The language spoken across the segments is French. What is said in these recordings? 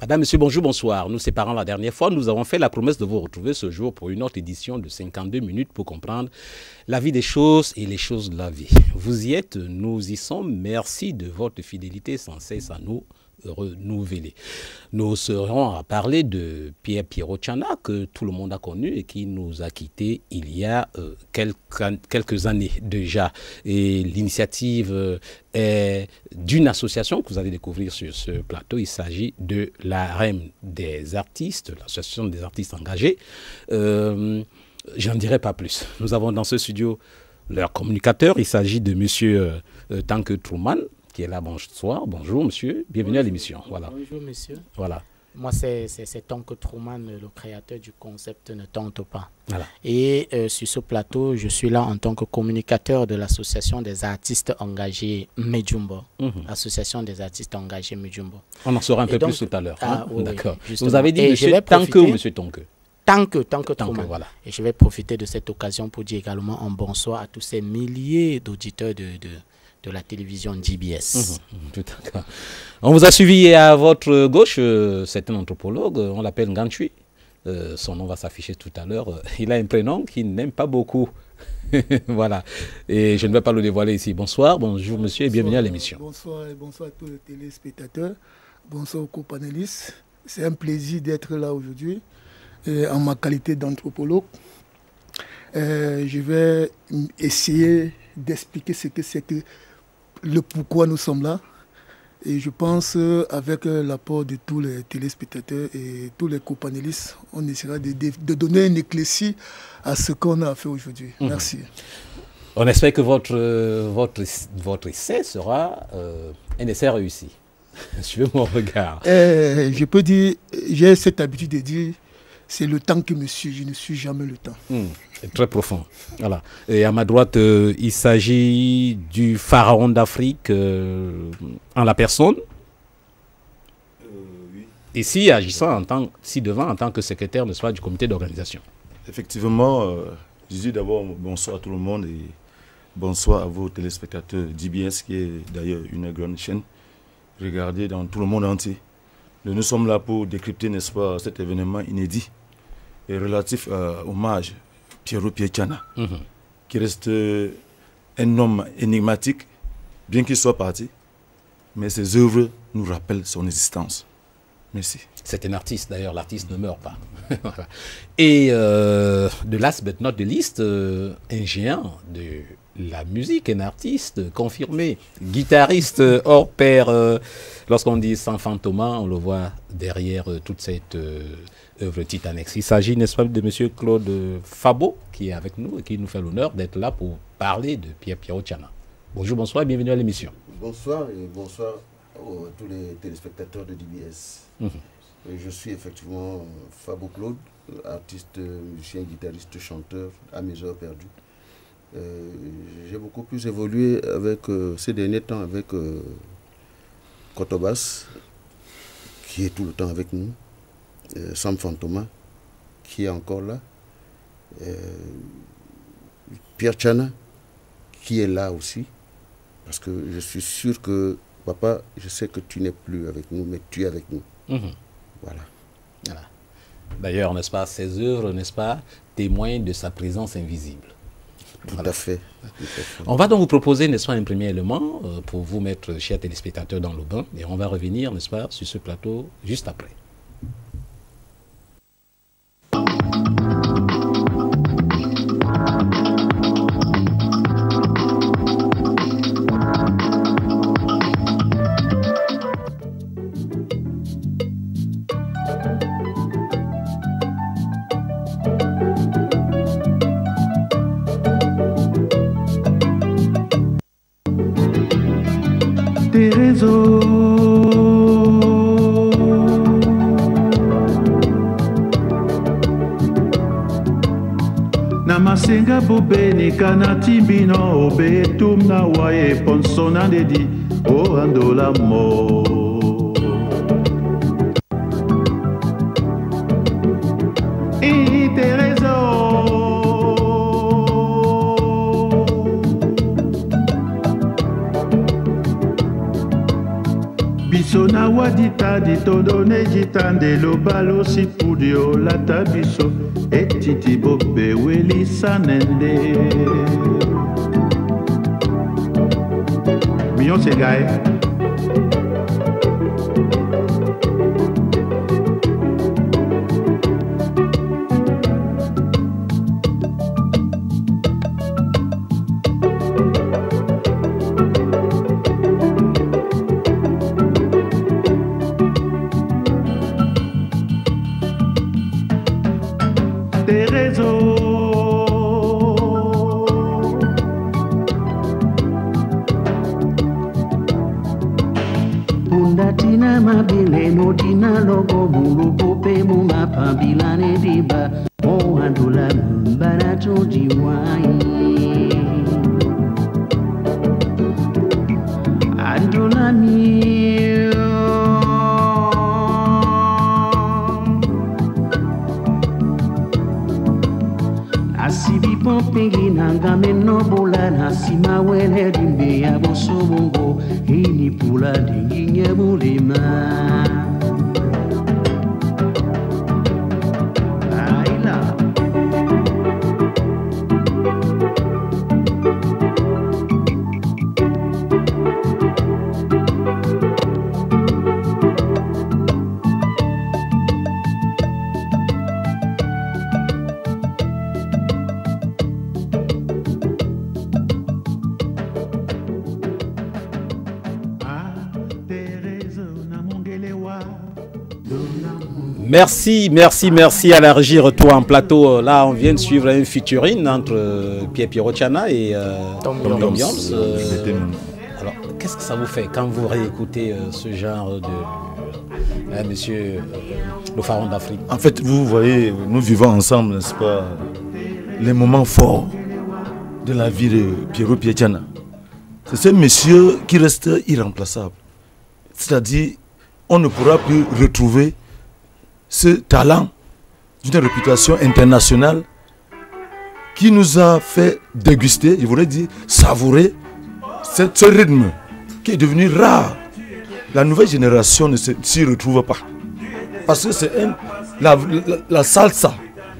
Madame, Monsieur, bonjour, bonsoir. Nous séparons la dernière fois. Nous avons fait la promesse de vous retrouver ce jour pour une autre édition de 52 minutes pour comprendre la vie des choses et les choses de la vie. Vous y êtes, nous y sommes. Merci de votre fidélité sans cesse à nous renouveler. Nous serons à parler de Pierre Piero-Tchana, que tout le monde a connu et qui nous a quittés il y a quelques années déjà. Et l'initiative est d'une association que vous allez découvrir sur ce plateau. Il s'agit de l'AREM des artistes, l'association des artistes engagés. J'en dirai pas plus. Nous avons dans ce studio leur communicateur. Il s'agit de monsieur Tanque Truman, qui est là. Bonsoir, bonjour monsieur, bienvenue à l'émission. Voilà. Bonjour monsieur. Voilà. Moi c'est Tanque Truman, le créateur du concept Ne tente pas. Voilà. Et sur ce plateau, je suis là en tant que communicateur de l'association des artistes engagés Medjumbo. Association des artistes engagés Medjumbo. On en saura un peu plus tout à l'heure. Oui, d'accord. Oui, vous avez dit monsieur Tanque ou monsieur Tonque? Tanque Truman. Voilà. Et je vais profiter de cette occasion pour dire également un bonsoir à tous ces milliers d'auditeurs de la télévision DBS. Tout à fait. On vous a suivi à votre gauche, c'est un anthropologue, on l'appelle Ngantui. Son nom va s'afficher tout à l'heure. Il a un prénom qu'il n'aime pas beaucoup. Voilà. Et je ne vais pas le dévoiler ici. Bonsoir, bonjour monsieur et bienvenue à l'émission. Bonsoir et bonsoir à tous les téléspectateurs. Bonsoir aux co-panélistes. C'est un plaisir d'être là aujourd'hui en ma qualité d'anthropologue. Je vais essayer d'expliquer ce que c'est que le pourquoi nous sommes là. Et je pense avec l'apport de tous les téléspectateurs et tous les co-panélistes, on essaiera de donner un éclairci à ce qu'on a fait aujourd'hui. Merci. On espère que votre essai sera un essai réussi. Suivez mon regard. Je peux dire, j'ai cette habitude de dire, c'est le temps que monsieur, je ne suis jamais le temps. Très profond. Voilà. Et à ma droite, il s'agit du pharaon d'Afrique en la personne. Oui. Ici, agissant devant en tant que secrétaire, n'est-ce pas, du comité d'organisation. Effectivement, je dis d'abord bonsoir à tout le monde et bonsoir à vos téléspectateurs d'IBS, qui est d'ailleurs une grande chaîne regardée dans tout le monde entier. Nous sommes là pour décrypter, n'est-ce pas, cet événement inédit et relatif hommage Piero Piero-Tchana, qui reste un homme énigmatique, bien qu'il soit parti, mais ses œuvres nous rappellent son existence. Merci. C'est un artiste, d'ailleurs, l'artiste ne meurt pas. Voilà. Et de last but not the least, un géant de la musique, un artiste confirmé, guitariste hors pair. Lorsqu'on dit sans Fantomas, on le voit derrière toute cette œuvre titanesque. Il s'agit, n'est-ce pas, de M. Claude Fabo, qui est avec nous et qui nous fait l'honneur d'être là pour parler de Pierre Piero-Tchana. Bonjour, bonsoir et bienvenue à l'émission. Bonsoir et bonsoir à tous les téléspectateurs de DBS. Je suis effectivement Fabo Claude, artiste, musicien, guitariste, chanteur à mes heures perdues. J'ai beaucoup plus évolué avec, ces derniers temps avec Kotobas, qui est tout le temps avec nous, Sam Fantomas, qui est encore là, Pierre Tchana, qui est là aussi, parce que je suis sûr que, papa, je sais que tu n'es plus avec nous, mais tu es avec nous. Voilà. D'ailleurs, n'est-ce pas, ses œuvres, n'est-ce pas, témoignent de sa présence invisible. Tout à fait. On va donc vous proposer, n'est-ce pas, un premier élément pour vous mettre, chers téléspectateurs, dans le bain. Et on va revenir, n'est-ce pas, sur ce plateau juste après. Namasenga bobeni kana timbino obetum na waye ponsona dedi o andola mo Terezo biso na wadita ditodone jitande lobalo sipudio latabiso etiti bobe weli sanende Mignon c'est gars Merci à la régie. Retour en plateau. Là, on vient de suivre un featuring entre Pierre-Pierrot Tchana et Tom Yoms. Alors, qu'est-ce que ça vous fait quand vous réécoutez ce genre de... monsieur le pharaon d'Afrique? En fait, vous voyez, nous vivons ensemble, n'est-ce pas, les moments forts de la vie de Pierrot Tchana. C'est ce monsieur qui reste irremplaçable. C'est-à-dire, on ne pourra plus retrouver ce talent d'une réputation internationale qui nous a fait déguster, je voudrais dire savourer ce rythme qui est devenu rare. La nouvelle génération ne s'y retrouve pas. Parce que c'est la salsa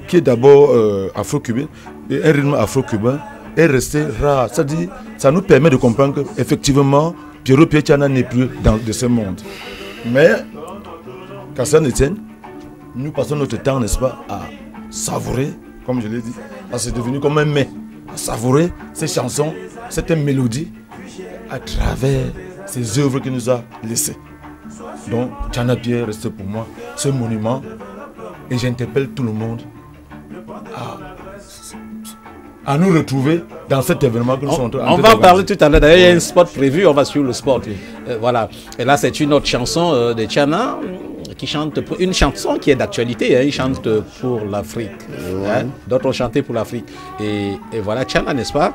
qui est d'abord afro-cubaine et un rythme afro-cubain est resté rare. C'est-à-dire, ça nous permet de comprendre qu'effectivement, Pierrot Tchana n'est plus de ce monde. Mais, qu'à ça ne tienne, nous passons notre temps, n'est-ce pas, à savourer, comme je l'ai dit, c'est devenu comme un mets, à savourer ces chansons, cette mélodie, à travers ces œuvres qu'il nous a laissées. Donc, Tchana Pierre reste pour moi ce monument, et j'interpelle tout le monde à nous retrouver dans cet événement que nous sommes en train de... On va en parler tout à l'heure. D'ailleurs, il y a un spot prévu, on va suivre le spot. Voilà. Et là, c'est une autre chanson de Tchana qui chante une chanson qui est d'actualité. Il chante pour l'Afrique. D'autres ont chanté pour l'Afrique. Et voilà, Tchana, n'est-ce pas,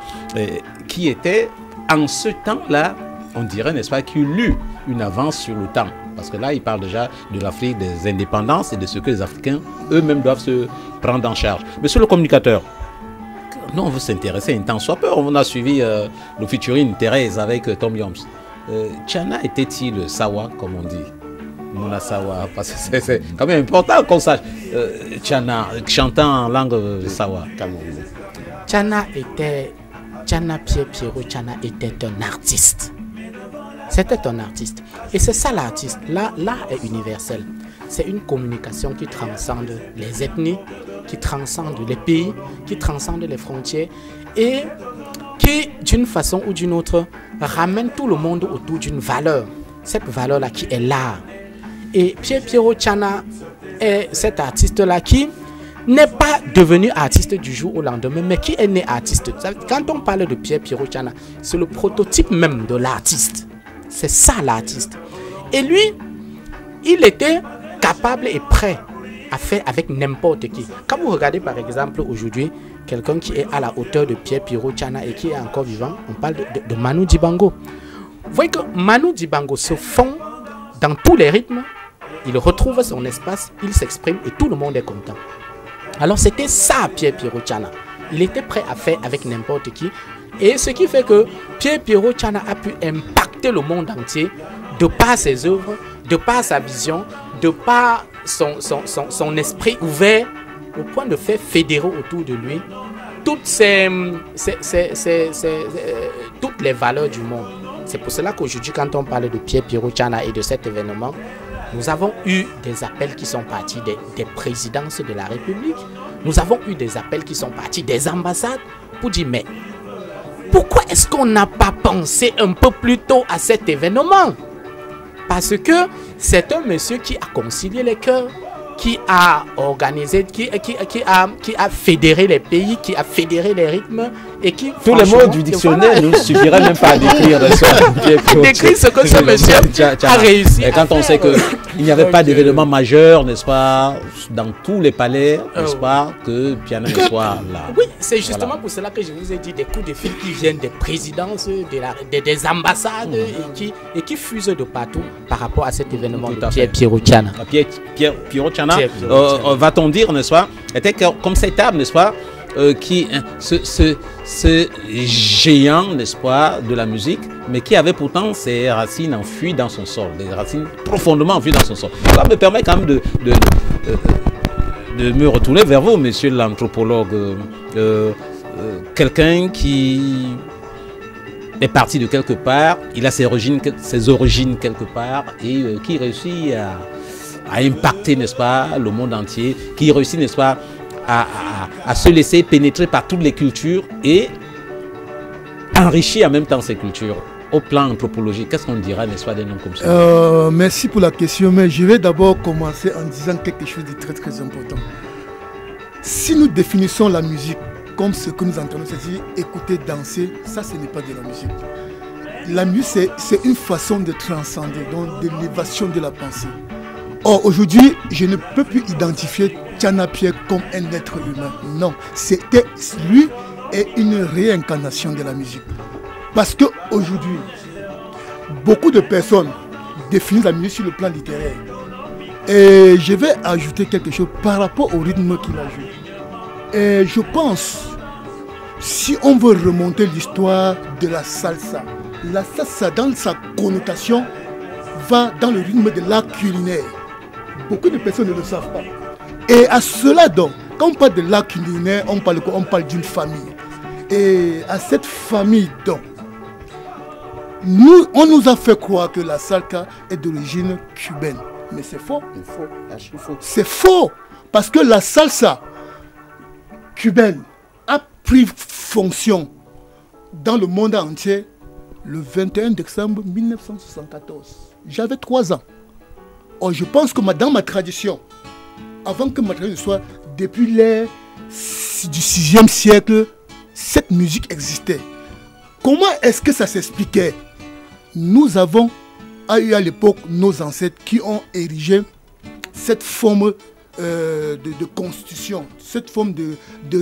qui était en ce temps-là, on dirait, n'est-ce pas, qui eut une avance sur le temps. Parce que là, il parle déjà de l'Afrique, des indépendances et de ce que les Africains eux-mêmes doivent se prendre en charge. Monsieur le communicateur, nous, on veut s'intéresser un temps soit peu. On a suivi le featuring Thérèse avec Tom Yoms. Tchana était-il Sawa, comme on dit? Mona Sawa, parce que c'est quand même important qu'on sache. Tchana, chantant en langue Sawa. Pierre-Pierrot Tchana était un artiste. C'était un artiste. Et c'est ça l'artiste. L'art est universel. C'est une communication qui transcende les ethnies, qui transcende les pays, qui transcende les frontières et qui, d'une façon ou d'une autre, ramène tout le monde autour d'une valeur. Cette valeur-là qui est l'art. Et Pierre-Pierrot Tchana est cet artiste-là qui n'est pas devenu artiste du jour au lendemain, mais qui est né artiste. Quand on parle de Pierre-Pierrot Tchana, c'est le prototype même de l'artiste. C'est ça l'artiste. Et lui, il était capable et prêt à faire avec n'importe qui. Quand vous regardez par exemple aujourd'hui, quelqu'un qui est à la hauteur de Pierre-Pierrot Tchana et qui est encore vivant, on parle de Manu Dibango. Vous voyez que Manu Dibango se fond dans tous les rythmes, il retrouve son espace, il s'exprime et tout le monde est content. Alors c'était ça Pierre-Pierrot Tchana. Il était prêt à faire avec n'importe qui. Et ce qui fait que Pierre-Pierrot Tchana a pu impacter le monde entier de par ses œuvres, de par sa vision, de par son esprit ouvert, au point de faire fédérer autour de lui toutes toutes les valeurs du monde. C'est pour cela qu'aujourd'hui, quand on parle de Pierre-Pierrot Tchana et de cet événement, nous avons eu des appels qui sont partis des présidences de la République. Nous avons eu des appels qui sont partis des ambassades pour dire, mais pourquoi est-ce qu'on n'a pas pensé un peu plus tôt à cet événement? Parce que c'est un monsieur qui a concilié les cœurs, qui a organisé, qui a fédéré les pays, qui a fédéré les rythmes et qui... Tous les mots du dictionnaire ne suffiraient même pas à décrire ce que ce monsieur a réussi. Et quand on sait qu'il n'y avait pas d'événement majeur, n'est-ce pas, dans tous les palais, n'est-ce pas, que Piana ne soit là. Oui, c'est justement pour cela que je vous ai dit des coups de fil qui viennent des présidences, des ambassades et qui fusent de partout par rapport à cet événement de Pierre-Pierrot Tchana. Pierre-Pierrot Tchana, va-t-on dire, n'est-ce pas, était comme cette table, n'est-ce pas, ce géant, n'est-ce pas, de la musique, mais qui avait pourtant ses racines enfuies dans son sol, des racines profondément enfuies dans son sol. Ça me permet quand même de me retourner vers vous, monsieur l'anthropologue, quelqu'un qui est parti de quelque part, il a ses origines quelque part, et qui réussit à impacter, n'est-ce pas, le monde entier, qui réussit, n'est-ce pas, à se laisser pénétrer par toutes les cultures et enrichir en même temps ces cultures. Au plan anthropologique, qu'est-ce qu'on dira, n'est-ce pas, des noms comme ça? Merci pour la question, mais je vais d'abord commencer en disant quelque chose de très très important. Si nous définissons la musique comme ce que nous entendons, c'est-à-dire écouter, danser, ça ce n'est pas de la musique. La musique, c'est une façon de transcender, donc de l'élévation de la pensée. Or, aujourd'hui, je ne peux plus identifier Tchana Pierre comme un être humain. Non, c'était lui est une réincarnation de la musique. Parce qu'aujourd'hui, beaucoup de personnes définissent la musique sur le plan littéraire. Et je vais ajouter quelque chose par rapport au rythme qu'il a joué. Et je pense, si on veut remonter l'histoire de la salsa dans sa connotation, va dans le rythme de l'art culinaire. Beaucoup de personnes ne le savent pas. Et à cela donc, quand on parle de l'art culinaire, on parle de quoi? On parle d'une famille. Et à cette famille donc, on nous a fait croire que la salsa est d'origine cubaine. Mais c'est faux. C'est faux. Parce que la salsa cubaine a pris fonction dans le monde entier le 21 décembre 1974. J'avais 3 ans. Or, je pense que dans ma tradition, avant que ma tradition soit, depuis l'ère du 6e siècle, cette musique existait. Comment est-ce que ça s'expliquait? Nous avons eu à l'époque nos ancêtres qui ont érigé cette forme de constitution, cette forme de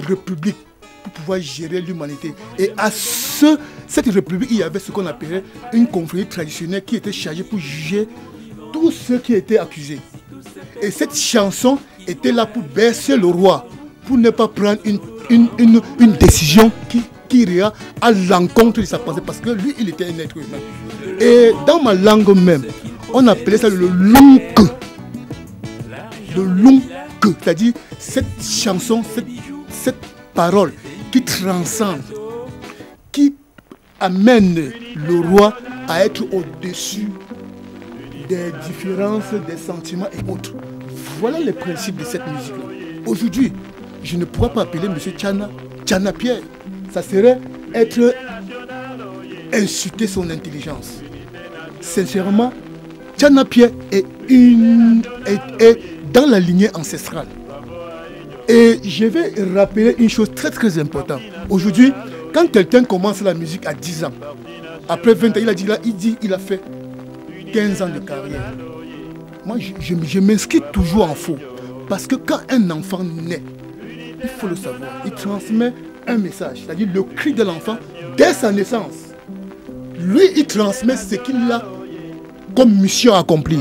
république pour pouvoir gérer l'humanité. Et à cette république, il y avait ce qu'on appelait une confrérie traditionnelle qui était chargée pour juger tous ceux qui étaient accusés. Et cette chanson était là pour bercer le roi, pour ne pas prendre une décision qui irait à l'encontre de sa pensée, parce que lui, il était un être humain. Et dans ma langue même, on appelait ça le lunque. Le lunque, c'est-à-dire cette chanson, cette parole qui transcende, qui amène le roi à être au-dessus des différences, des sentiments et autres. Voilà les principes de cette musique-là. Aujourd'hui, je ne pourrais pas appeler M. Tchana Pierre. Ça serait être insulter son intelligence. Sincèrement, Tchana Pierre est dans la lignée ancestrale. Et je vais rappeler une chose très très importante. Aujourd'hui, quand quelqu'un commence la musique à 10 ans, après 20 ans, il a fait 15 ans de carrière. Moi, je m'inscris toujours en faux. Parce que quand un enfant naît, il faut le savoir, il transmet un message, c'est-à-dire le cri de l'enfant dès sa naissance. Lui, il transmet ce qu'il a comme mission à accomplir.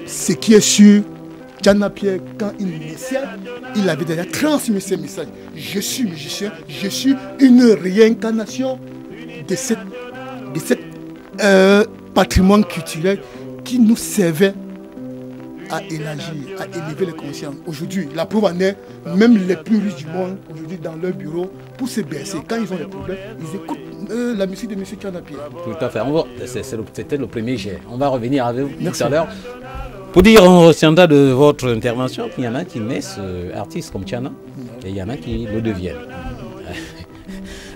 Ce qui est sûr, Tchana Pierre, quand il naissait, il avait déjà transmis ce message. Je suis musicien, je suis une réincarnation de cette patrimoine culturel qui nous servait à élargir, à élever les consciences. Aujourd'hui, la preuve en est, même les plus riches du monde, aujourd'hui dans leur bureau, pour se baisser, quand ils ont des problèmes, ils écoutent la musique de M. Tchana Pierre. Tout à fait. C'était le premier jet. On va revenir avec vous tout à l'heure. Pour dire, on retiendra de votre intervention qu'il y en a qui naissent artistes comme Tchana et il y en a qui le deviennent.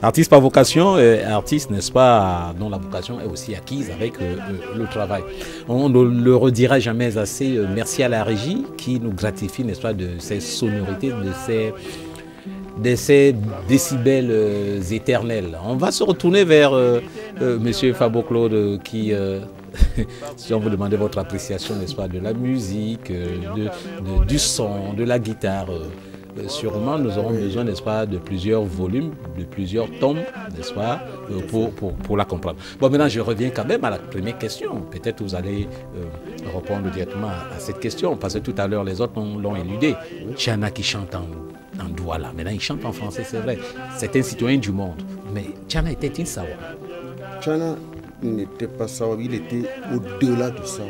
Artiste par vocation, artiste, n'est-ce pas, dont la vocation est aussi acquise avec le travail. On ne le redira jamais assez. Merci à la régie qui nous gratifie, n'est-ce pas, de ces sonorités, de ces décibels éternels. On va se retourner vers Monsieur Fabo Claude qui... si on vous demandait votre appréciation, n'est-ce pas, de la musique, du son, de la guitare, sûrement nous aurons besoin, n'est-ce pas, de plusieurs volumes, de plusieurs tomes, n'est-ce pas, pour la comprendre. Bon, maintenant je reviens quand même à la première question. Peut-être vous allez répondre directement à cette question, parce que tout à l'heure les autres l'ont éludé. Tchana qui chante en douala, maintenant il chante en français, c'est vrai. C'est un citoyen du monde. Mais Tchana était-il Sawa? Tchana n'était pas Sawa, il était au-delà de Sawa.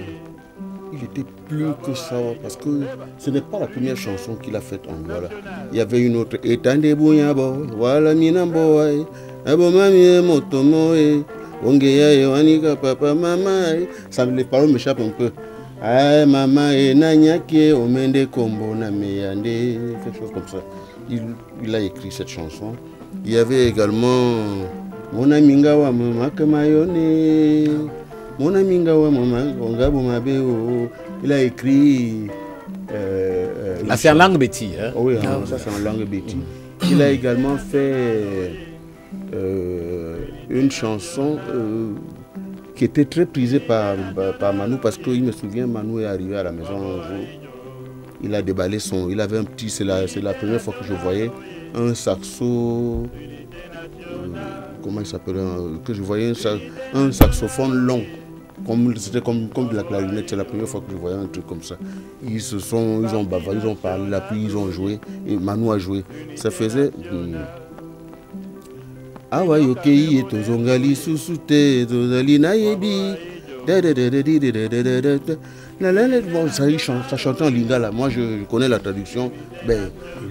Il était plus que Sawa, parce que ce n'est pas la première chanson qu'il a faite en douala. Il y avait une autre, Etande Bouyabo, Wala Minamboy, Abomami Motomoe, Ongeya Yohanika Papa Mama. Les paroles m'échappent un peu. Ah, Mama et Nanyake, Omende Kombo Nameyande, quelque chose comme ça. Il a écrit cette chanson. Il y avait également Mon Amingawa Mama Kamayone. Mon Amingawa Mama Ongabo Mabeo. Il a écrit. C'est en langue béti. Hein? Oui, ça c'est en langue béti. Il a également fait une chanson qui était très prisée par Manu, parce qu'il me souvient, Manu est arrivé à la maison un jour. Il a déballé son. Il avait un petit. C'est la première fois que je voyais un saxo. Comment il s'appelle, que je voyais un saxophone long. C'était comme de la clarinette. C'est la première fois que je voyais un truc comme ça. Ils ont bavaré, ils ont parlé, là, puis ils ont joué. Et Manu a joué. Ça faisait. Awa yokei tozongali susute tozali na yebi. Bon, ça chantait en lingala. Moi, je connais la traduction.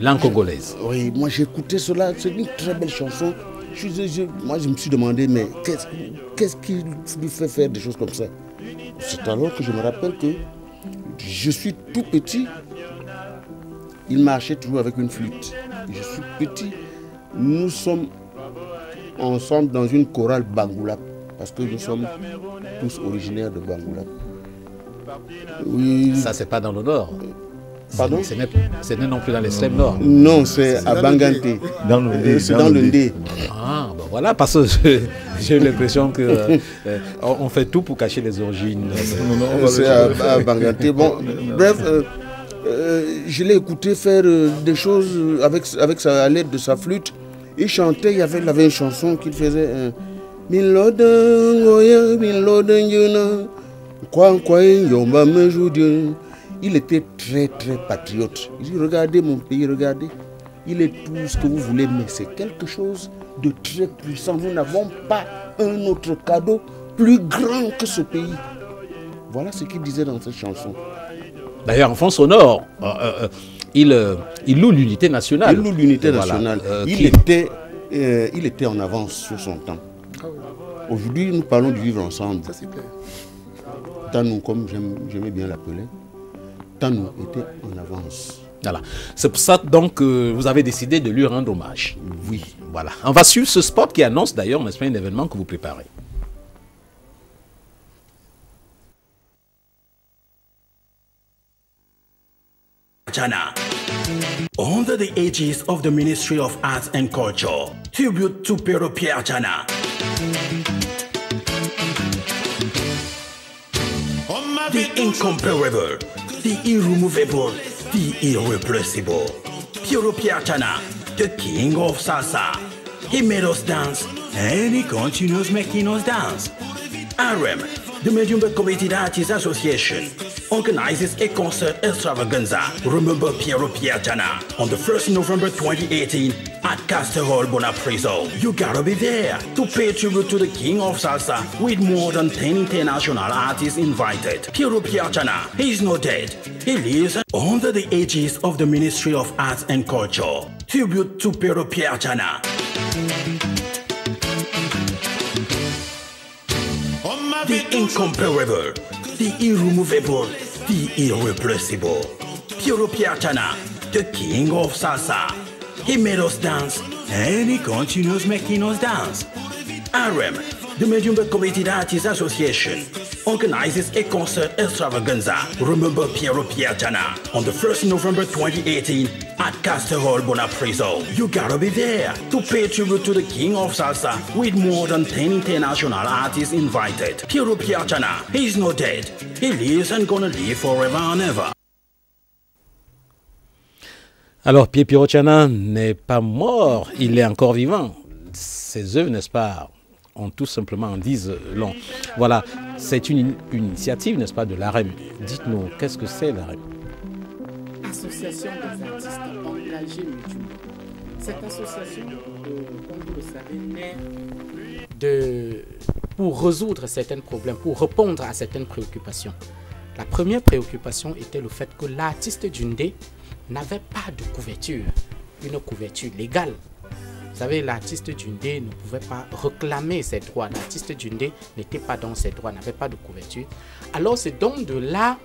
Langue congolaise. Oui, moi j'écoutais cela. C'est une très belle chanson. Moi, je me suis demandé, mais qu'est-ce qui lui fait faire des choses comme ça? C'est alors que je me rappelle que je suis tout petit. Il marchait toujours avec une flûte. Je suis petit. Nous sommes ensemble dans une chorale Bangoulap, parce que nous sommes tous originaires de Bangoulap. Oui. Ça, c'est pas dans le nord. Pardon? Ce n'est non plus dans l'extrême nord. Non, c'est à Banganté. C'est dans le Ndé. Ah, ben voilà, parce que j'ai eu l'impression qu'on fait tout pour cacher les origines. C'est à Banganté. Bon, bref, je l'ai écouté faire des choses à l'aide de sa flûte. Il chantait, il avait une chanson qu'il faisait. Il était très très patriote. Il dit, regardez mon pays, regardez. Il est tout ce que vous voulez, mais c'est quelque chose de très puissant. Nous n'avons pas un autre cadeau plus grand que ce pays. Voilà ce qu'il disait dans cette chanson. D'ailleurs, en fond sonore, il loue l'unité nationale. Il loue l'unité nationale. Il était en avance sur son temps. Aujourd'hui, nous parlons du vivre ensemble. Ça, c'est clair. Tanou, comme j'aimais bien l'appeler, Tanou était en avance. Voilà. C'est pour ça donc que vous avez décidé de lui rendre hommage. Oui. Voilà. On va suivre ce spot qui annonce d'ailleurs, n'est-ce pas, un événement que vous préparez. Tchana. Under the aegis of the Ministry of Arts and Culture, tribute to Pero Pierre Tchana. The incomparable, the irremovable, the irreplaceable. Pero Pierre Tchana, the king of salsa. He made us dance and he continues making us dance. RM, the Medium Committed Artists Association, organizes a concert extravaganza. Remember Pero Pierre Tchana on the 1st November 2018 at Castle Bonapriso. You gotta be there to pay tribute to the king of salsa with more than 10 international artists invited. Piero Piazza, he is not dead. He lives under the aegis of the Ministry of Arts and Culture. Tribute to Piero Piazza. The incomparable, the irremovable, the irreplaceable. Piero Piazza, the king of salsa. He made us dance and he continues making us dance. AREM, the Medjugorje Committed Artists Association, organizes a concert extravaganza. Remember Piero Piazza on the 1st November 2018 at Castle Bonapriso. You gotta be there to pay tribute to the king of salsa with more than 10 international artists invited. Piero Piazza, he's not dead. He lives and gonna live forever and ever. Alors, Piero Piazza n'est pas mort, il est encore vivant. Ses œuvres, n'est-ce pas, ont tout simplement en disent long. Voilà, c'est une initiative, n'est-ce pas, de l'AREM. Dites-nous, qu'est-ce que c'est l'AREM? Association des artistes engagés mutuellement. Cette association, comme vous le savez, naît pour résoudre certains problèmes, pour répondre à certaines préoccupations. La première préoccupation était le fait que l'artiste Djundé n'avait pas de couverture, une couverture légale. Vous savez, l'artiste Djundé ne pouvait pas réclamer ses droits. L'artiste Djundé n'était pas dans ses droits, n'avait pas de couverture. Alors c'est donc de là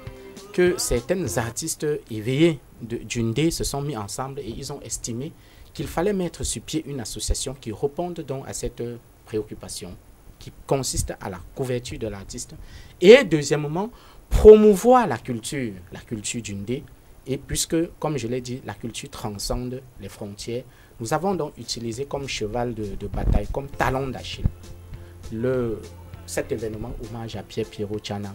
que certains artistes éveillés de Djundé se sont mis ensemble et ils ont estimé qu'il fallait mettre sur pied une association qui réponde donc à cette préoccupation, qui consiste à la couverture de l'artiste. Et deuxièmement, promouvoir la culture Djundé. Et puisque, comme je l'ai dit, la culture transcende les frontières, nous avons donc utilisé comme cheval de bataille, comme talon d'Achille, cet événement hommage à Piero Piazza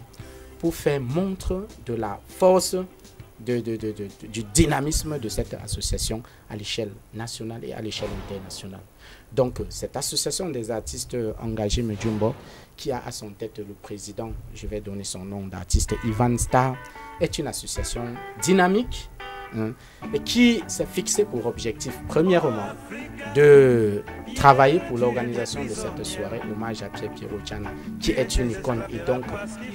pour faire montre de la force, du dynamisme de cette association à l'échelle nationale et à l'échelle internationale. Donc, cette association des artistes engagés Medjugorje, qui a à son tête le président, je vais donner son nom d'artiste, Ivan Star, est une association dynamique et qui s'est fixée pour objectif, premièrement, de travailler pour l'organisation de cette soirée hommage à Piero Piazza, qui est une icône. Et donc,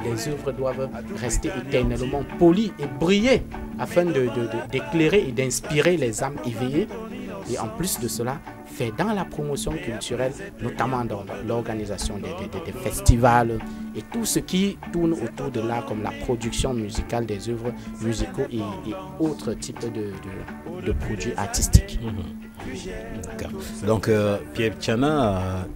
les œuvres doivent rester éternellement polies et briller afin d'éclairer et d'inspirer les âmes éveillées. Et en plus de cela, fait dans la promotion culturelle, notamment dans l'organisation des festivals et tout ce qui tourne autour de l'art, comme la production musicale des œuvres musicaux et autres types de produits artistiques. D'accord. Donc, Piero Piazza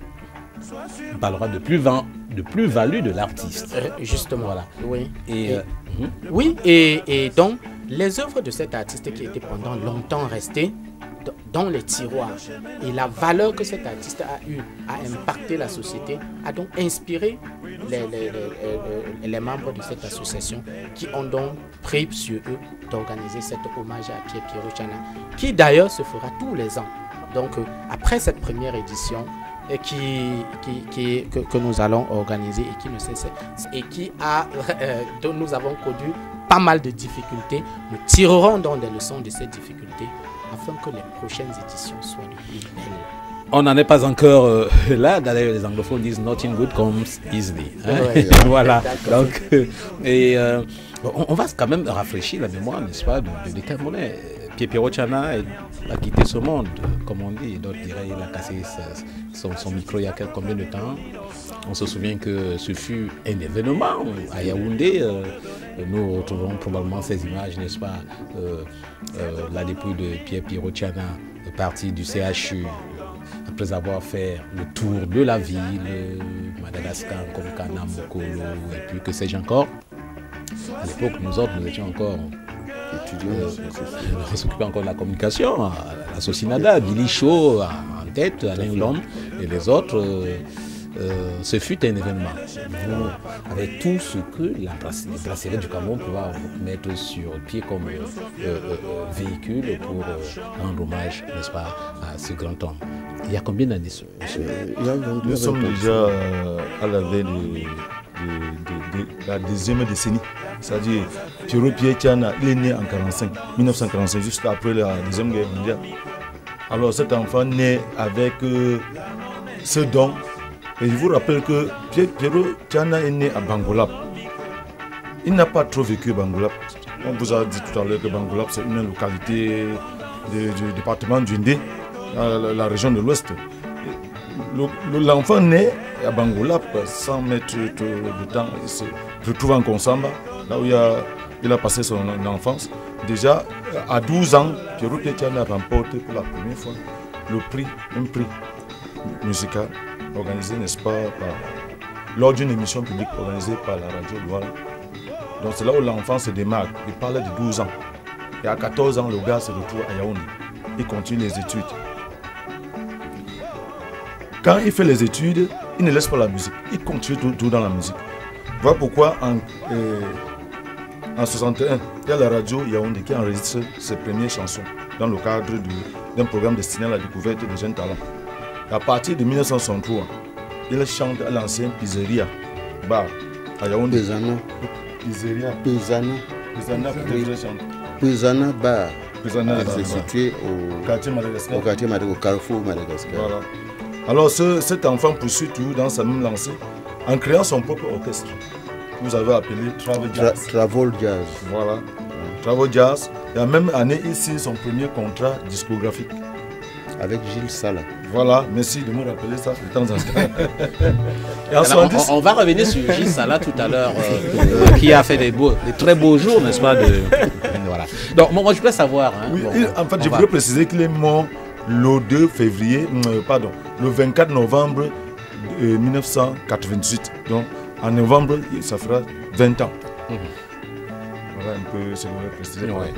parlera de plus-value de l'artiste. Justement, voilà. Oui. Oui, et donc, les œuvres de cet artiste qui étaient pendant longtemps restées dans les tiroirs et la valeur que cet artiste a eu à impacter la société a donc inspiré les membres de cette association qui ont donc pris sur eux d'organiser cet hommage à Piero Piazza qui d'ailleurs se fera tous les ans. Donc après cette première édition que nous allons organiser et qui ne cesse et dont nous avons connu pas mal de difficultés, nous tirerons donc des leçons de ces difficultés afin que les prochaines éditions soient de plus belles. On n'en est pas encore là. D'ailleurs, les anglophones disent nothing good comes easily. Hein? Ouais, voilà. Donc, on va quand même rafraîchir la mémoire, n'est-ce pas, de Camerounais. Piero Piazza a quitté ce monde, comme on dit. D'autres diraient qu'il a cassé son micro il y a combien de temps. On se souvient que ce fut un événement à Yaoundé. Nous retrouverons probablement ces images, n'est-ce pas, la dépouille de Piero Piazza, parti du CHU, après avoir fait le tour de la ville, Madagascar, Konkana, Mokolo, et puis que sais-je encore. À l'époque, nous autres, nous étions encore on s'occupait encore de la communication, à la Socinada, Billy Shaw en tête, Alain Lhomme et les autres. Ce fut un événement. Avec tout ce que la brasserie du Cameroun pouvait mettre sur pied comme véhicule pour rendre hommage, n'est-ce pas, à ce grand homme. Il y a combien d'années Nous sommes déjà à la veille de la deuxième décennie. C'est-à-dire, Piero Piazza, il est né en 1945, juste après la Deuxième Guerre mondiale. Alors cet enfant naît avec ce don. Et je vous rappelle que Pierrot Tchana est né à Bangolap. Il n'a pas trop vécu Bangolap. On vous a dit tout à l'heure que Bangolap, c'est une localité du département du Ndé, la région de l'Ouest. L'enfant naît à Bangolap, 100 mètres de temps, il se retrouve en Konsamba, là où il a passé son enfance. Déjà, à 12 ans, Pierrot Tchana a remporté pour la première fois un prix musical organisé, n'est-ce pas, lors d'une émission publique organisée par la radio Douala. Donc c'est là où l'enfant se démarque. Il parlait de 12 ans. Et à 14 ans, le gars se retrouve à Yaoundé. Il continue les études. Quand il fait les études, il ne laisse pas la musique. Il continue tout dans la musique. Voilà pourquoi en 61, il y a la radio Yaoundé qui enregistre ses premières chansons dans le cadre d'un programme destiné à la découverte des jeunes talents. À partir de 1963, il chante à l'ancienne pizzeria bar à Yaoundé. Pizzeria. Pesana bar. C'est situé au quartier Madagascar. Au carrefour Madagascar. Voilà. Alors cet enfant poursuit toujours dans sa même lancée en créant son propre orchestre. Vous avez appelé Travel Jazz. Travel Jazz. Voilà. Travel Jazz. Et la même année, il signe son premier contrat discographique. Avec Gilles Sala. Voilà, merci de me rappeler ça de temps en temps. Et alors, on va revenir sur Gilles Sala tout à l'heure, qui a fait des très beaux jours, n'est-ce pas voilà. Donc, moi, je voulais savoir. Hein, oui, en fait, je voudrais préciser qu'il est mort le 2 février, le 24 novembre 1998. Donc, en novembre, ça fera 20 ans. Voilà un peu ce que je voulais préciser. Ouais.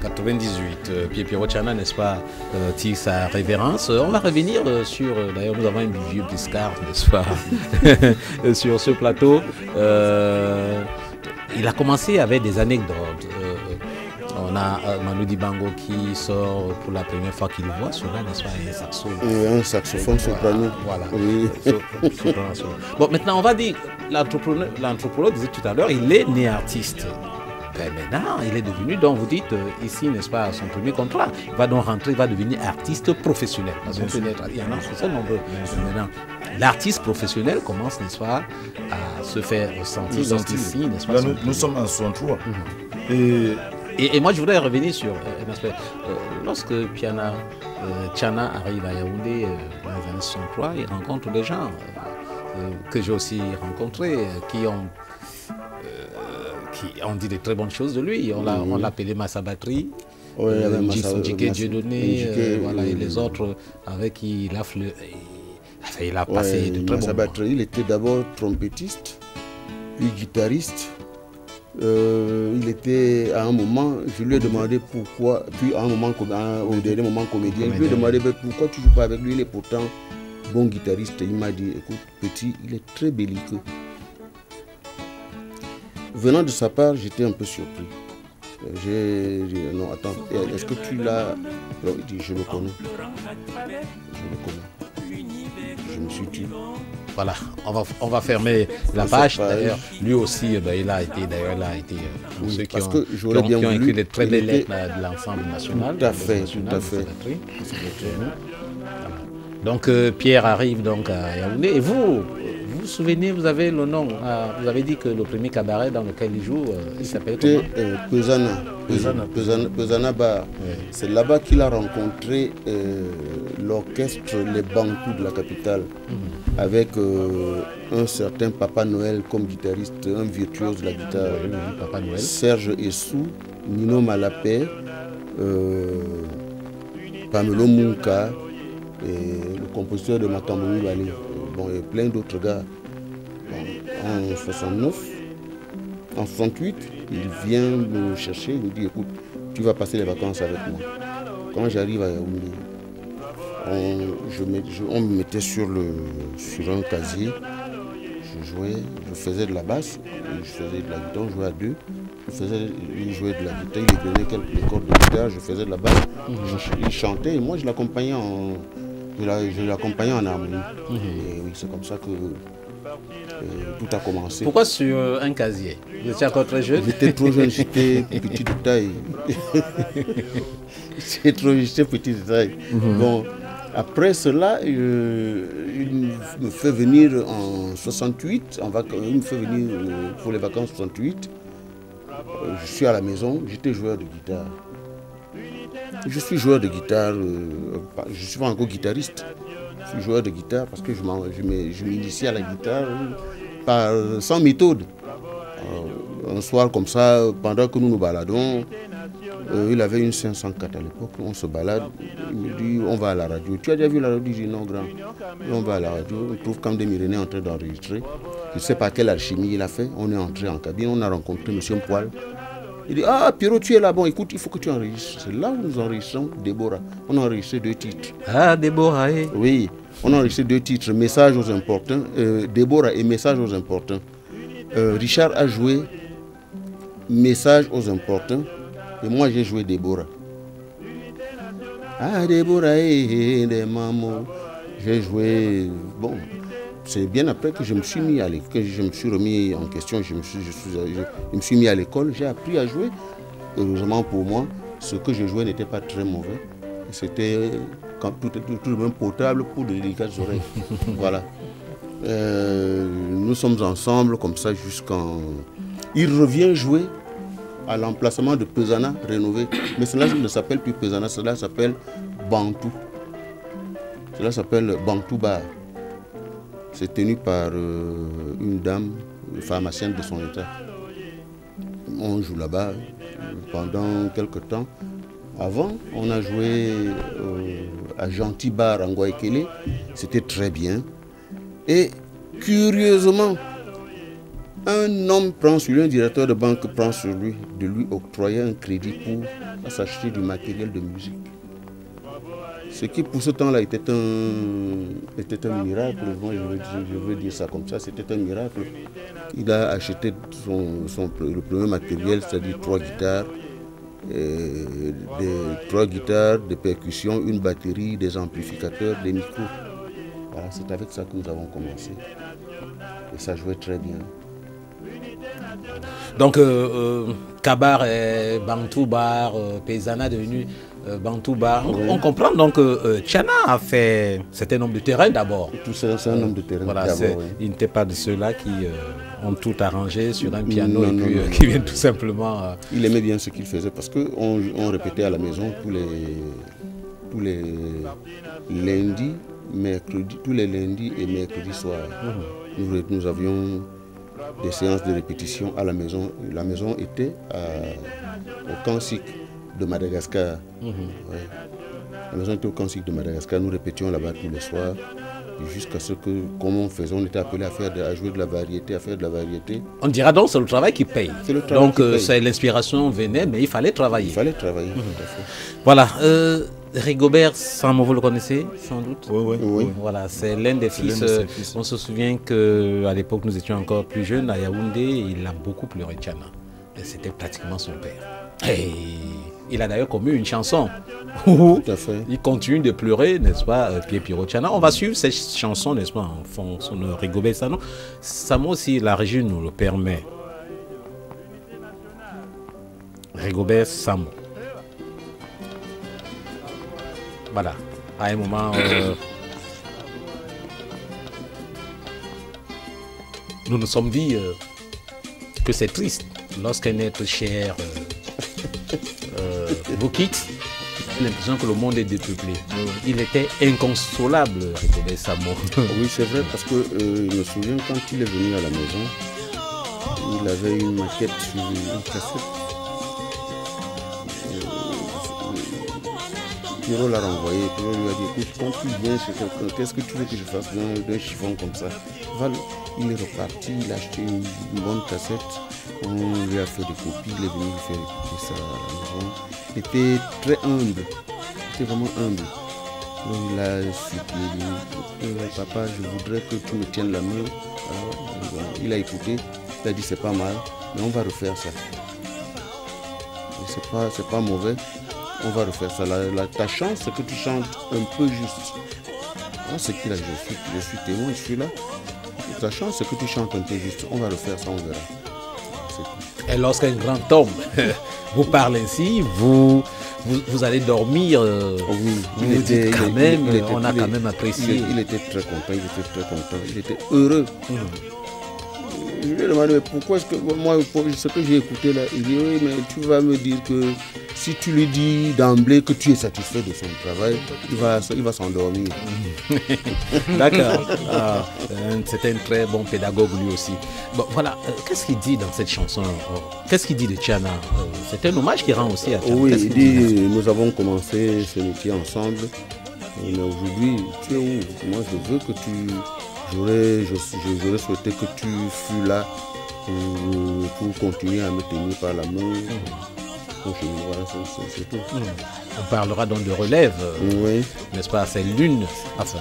98, Pierrot Tchana, n'est-ce pas, tire sa révérence. On va revenir sur, d'ailleurs nous avons un vieux Biscard, n'est-ce pas, sur ce plateau. Il a commencé avec des anecdotes. On a Manu Dibango qui sort pour la première fois qu'il voit sur là, n'est-ce pas, un saxo. Un saxophone soprano. Voilà. Oui. Bon, maintenant on va dire, l'anthropologue disait tout à l'heure, il est né artiste. Ben maintenant, il est devenu, donc vous dites ici, n'est-ce pas, son premier contrat. Il va donc rentrer, il va devenir artiste professionnel. Parce qu'il y en a ce sont nombreux. Maintenant, l'artiste professionnel commence, n'est-ce pas, à se faire ressentir. Donc ici, n'est-ce pas, là, nous sommes en 63. Et moi, je voudrais revenir sur un aspect. Lorsque Tchana arrive à Yaoundé dans les années 63, il rencontre des gens que j'ai aussi rencontrés, qui ont dit de très bonnes choses de lui. On l'a appelé Massabatri, Djike Dieudonné, voilà, et les autres avec qui il a passé de très bons moments. Il était d'abord trompettiste, puis guitariste. Il était à un moment, je lui ai demandé pourquoi, puis à un moment, au dernier moment comédien, je lui ai demandé pourquoi tu ne joues pas avec lui, il est pourtant bon guitariste. Il m'a dit, écoute petit, il est très belliqueux. Venant de sa part, j'étais un peu surpris. J'ai dit, non, attends, est-ce que tu l'as... Alors, il dit, je le connais. Je me suis tué. Voilà, on va fermer la page. D'ailleurs, lui aussi, il a été pour ceux qui ont écrit des très belles lettres de l'ensemble national. Tout à fait. Donc, Pierre arrive donc à Yaoundé. Et vous vous souvenez, vous avez le nom, vous avez dit que le premier cabaret dans lequel il joue, il s'appelle comment? Pesana Bar. Oui. C'est là-bas qu'il a rencontré l'orchestre Les Bantous de la capitale, avec un certain Papa Noël comme guitariste, un virtuose de la guitare. Papa Noël. Serge Essou, Nino Malapé, Pamelo Munka, et le compositeur de Matambouni Bali, et plein d'autres gars. En 69, en 68, il vient me chercher, il me dit, écoute, tu vas passer les vacances avec moi. Quand j'arrive à Yaoundé, on me mettait sur un casier, je jouais, je faisais de la basse, je faisais de la guitare, je jouais à deux, il jouait de la guitare, il prenait quelques cordes de guitare, je faisais de la basse, il chantait et moi je l'accompagnais en harmonie. Et oui, c'est comme ça que tout a commencé. Pourquoi sur un casier? Vous étiez encore très jeune? J'étais trop jeune, j'étais petit de taille. J'étais petit de taille. Bon, après cela, il me fait venir en 68, il me fait venir pour les vacances 68. Je suis à la maison, j'étais joueur de guitare. Je suis joueur de guitare, je ne suis pas encore guitariste. Je suis joueur de guitare parce que je m'initie à la guitare sans méthode. Un soir comme ça, pendant que nous nous baladons, il avait une 504 à l'époque, on se balade, il me dit on va à la radio. Tu as déjà vu la radio? Je dis non grand. Et on va à la radio, on trouve Camdé Mirené en train d'enregistrer. Je ne sais pas quelle alchimie il a fait, on est entré en cabine, on a rencontré M. Poil. Il dit ah Pierrot tu es là, bon écoute il faut que tu enregistres. C'est là où nous enregistrons Déborah. On a enregistré 2 titres. Ah Déborah, eh. Oui, on a enregistré 2 titres, Message aux importants, Déborah et Message aux importants. Richard a joué Message aux importants et moi j'ai joué Déborah. Ah Déborah et des mamans. J'ai joué, bon, c'est bien après que je me suis mis à l'école, que je me suis remis en question, je me suis mis à l'école, j'ai appris à jouer. Heureusement pour moi, ce que je jouais n'était pas très mauvais. C'était tout de même potable pour de délicates oreilles. Voilà. Nous sommes ensemble comme ça jusqu'en... Il revient jouer à l'emplacement de Pesana rénové. Mais cela ne s'appelle plus Pesana, cela s'appelle Bantou. Cela s'appelle Bantou Bar. C'est tenu par une dame pharmacienne de son état. On joue là-bas pendant quelques temps. Avant, on a joué à Gentil Bar en Guaykélé. C'était très bien. Et curieusement, un homme prend sur lui, un directeur de banque prend sur lui de lui octroyer un crédit pour s'acheter du matériel de musique. Ce qui pour ce temps-là était un miracle, je veux dire ça comme ça, c'était un miracle. Il a acheté le premier matériel, c'est-à-dire 3 guitares, 3 guitares, des percussions, une batterie, des amplificateurs, des micros. Voilà, c'est avec ça que nous avons commencé. Et ça jouait très bien. Donc, Kabar et Bantou Bar, Pesana devenu Bantou Bar. Oui. On comprend donc que Tchana a fait un certain nombre de terrains d'abord. C'est un nombre de terrains voilà, d'abord. Oui. Il n'était pas de ceux-là qui ont tout arrangé sur un piano Non, et puis non, qui viennent tout simplement... Il aimait bien ce qu'il faisait parce qu'on répétait à la maison tous les lundis, mercredis, tous les lundis et mercredis soirs. Nous avions des séances de répétition à la maison. La maison était au Kansik de Madagascar. Ouais. La maison était au Kansik de Madagascar. Nous répétions là-bas tous les soirs. Jusqu'à ce que, comme on faisait, on était appelé à jouer de la variété, à faire de la variété. On dira donc que c'est le travail qui paye. C'est le travail donc qui paye. L'inspiration venait, mais il fallait travailler. Il fallait travailler, tout à fait. Voilà. Rigobert Samo, vous le connaissez sans doute? Oui. Voilà, c'est l'un des fils. On se souvient qu'à l'époque, nous étions encore plus jeunes à Yaoundé. Il a beaucoup pleuré Tchana. C'était pratiquement son père. Et il a d'ailleurs commis une chanson où il continue de pleurer, n'est-ce pas, Pierrot Tchana. On va suivre cette chanson, n'est-ce pas, en fond, son Rigobert Samo, si la régie nous le permet. Rigobert Samo. Voilà, à un moment, nous nous sommes dit que c'est triste lorsqu'un être cher vous quitte. L'impression que le monde est dépeuplé. Il était inconsolable, Rigobert Samo. Oui, c'est vrai, parce que je me souviens quand il est venu à la maison, il avait une maquette sur une cassette. Pierrot l'a renvoyé, Pierrot lui a dit écoute, quand tu viens chez quelqu'un, qu'est-ce que tu veux que je fasse d'un chiffon comme ça? Il est reparti, il a acheté une bonne cassette, on lui a fait des copies, il est venu faire écouter ça à la maison. Il était très humble, il était vraiment humble. Donc il a supplié, papa, je voudrais que tu me tiennes la main. Alors, il a écouté, il a dit c'est pas mal, mais on va refaire ça. C'est pas mauvais. On va refaire ça. Ta chance, c'est que tu chantes un peu juste. C'est qu'il a, je suis témoin, je suis là. la chance, c'est que tu chantes un peu juste. On va le faire, ça, on verra. Et lorsqu'un grand homme vous parle ainsi, vous allez dormir. Oui, on a quand même apprécié. Il était très content, il était heureux. Je lui ai demandé pourquoi est-ce que moi, ce que j'ai écouté là, il dit oui, mais tu vas me dire que si tu lui dis d'emblée que tu es satisfait de son travail, il va s'endormir. D'accord. C'était un très bon pédagogue lui aussi. Bon, voilà, qu'est-ce qu'il dit dans cette chanson? Qu'est-ce qu'il dit de Tiana? C'est un hommage qu'il rend aussi à Tiana. Oui, il dit nous avons commencé ce métier ensemble, mais aujourd'hui, tu es où? Moi, je veux que tu... J'aurais souhaité que tu fus là pour continuer à me tenir par la main. Voilà, c'est tout. On parlera donc de relève, oui. N'est-ce pas? C'est l'une, enfin,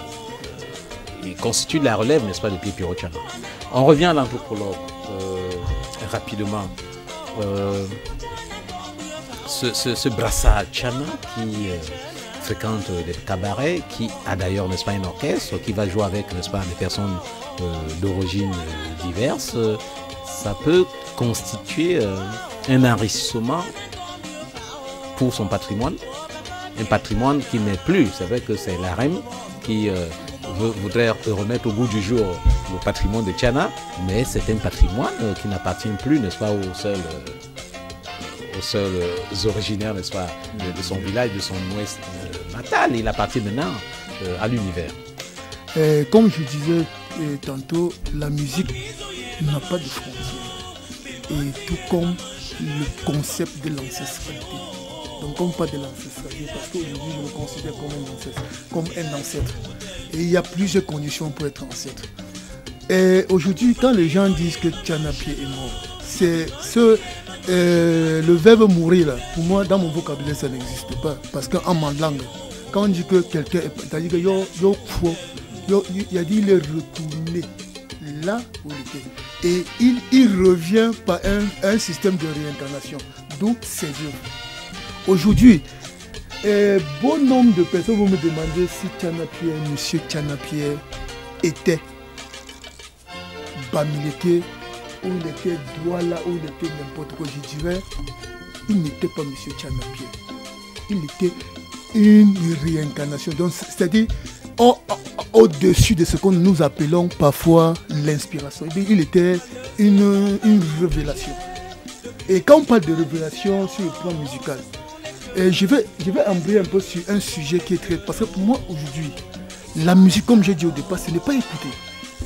il constitue de la relève, n'est-ce pas, de Pierre Tiana. On revient à l'anthropologue rapidement. Ce brassard Tiana qui fréquente des cabarets, qui a d'ailleurs, n'est-ce pas, un orchestre, qui va jouer avec, n'est-ce pas, des personnes d'origine diverses, ça peut constituer un enrichissement pour son patrimoine, un patrimoine qui n'est plus, c'est vrai que c'est l'AREM qui voudrait remettre au goût du jour le patrimoine de Tiana, mais c'est un patrimoine qui n'appartient plus, n'est-ce pas, aux seuls originaires, n'est-ce pas, de son village, de son ouest natal. Il appartient maintenant à l'univers. Comme je disais tantôt, la musique n'a pas de frontières. Et tout comme le concept de l'ancestralité. Donc on parle de l'ancestralité parce qu'aujourd'hui je me considère comme un ancêtre. Et il y a plusieurs conditions pour être ancêtre. Et aujourd'hui, quand les gens disent que Tiana Pié est mort, c'est le verbe mourir là, pour moi dans mon vocabulaire ça n'existe pas. Parce qu'en ma langue, quand on dit que quelqu'un est, c'est-à-dire que il a dit il est retourné là où il était. Et il revient par un système de réincarnation, d'où ses œuvres. Aujourd'hui, bon nombre de personnes vont me demander si Tiana Pié, monsieur Tiana Pié était Bamileke, où il était Douala, où il était n'importe quoi. Je dirais, il n'était pas monsieur Tiana Pié. Il était une réincarnation. Donc, c'est-à-dire, au-dessus de ce que nous appelons parfois l'inspiration. Il était une révélation. Et quand on parle de révélation sur le plan musical, je vais embrayer un peu sur un sujet qui est très... Parce que pour moi, aujourd'hui, la musique, comme j'ai dit au départ, ce n'est pas écouter.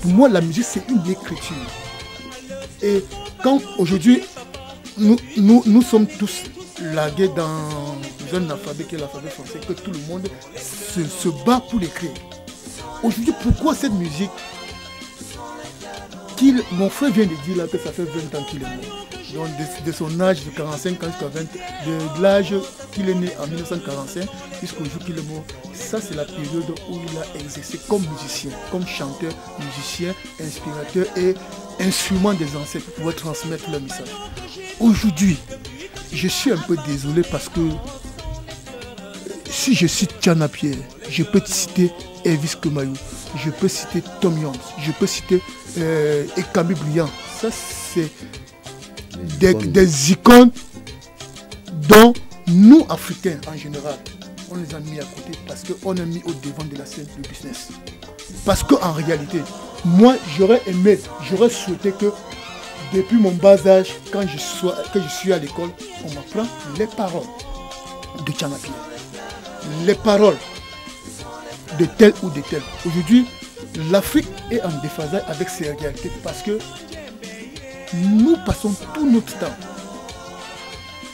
Pour moi, la musique, c'est une écriture. Et quand aujourd'hui, nous sommes tous lagués dans un alphabet qui est l'alphabet français, que tout le monde se bat pour l'écrire. Aujourd'hui, pourquoi cette musique mon frère vient de dire là que ça fait 20 ans qu'il est mort. Donc de son âge de 45 ans jusqu'à 20, de l'âge qu'il est né en 1945 jusqu'au jour qu'il est mort. Ça c'est la période où il a exercé comme musicien, comme chanteur, musicien, inspirateur et instrument des ancêtres pour pouvoir transmettre leur message. Aujourd'hui, je suis un peu désolé parce que si je cite Tiana Pié, je peux citer Elvis Kemayou, je peux citer Tom Jones, je peux citer Ekami Brillant. Ça c'est des icônes dont nous Africains en général, on les a mis à côté parce qu'on a mis au devant de la scène du business. Parce qu'en réalité, moi j'aurais souhaité que depuis mon bas âge, quand je suis à l'école, on m'apprend les paroles de Tiana Pié, les paroles de tel ou de tel. Aujourd'hui, l'Afrique est en déphasage avec ses réalités parce que nous passons tout notre temps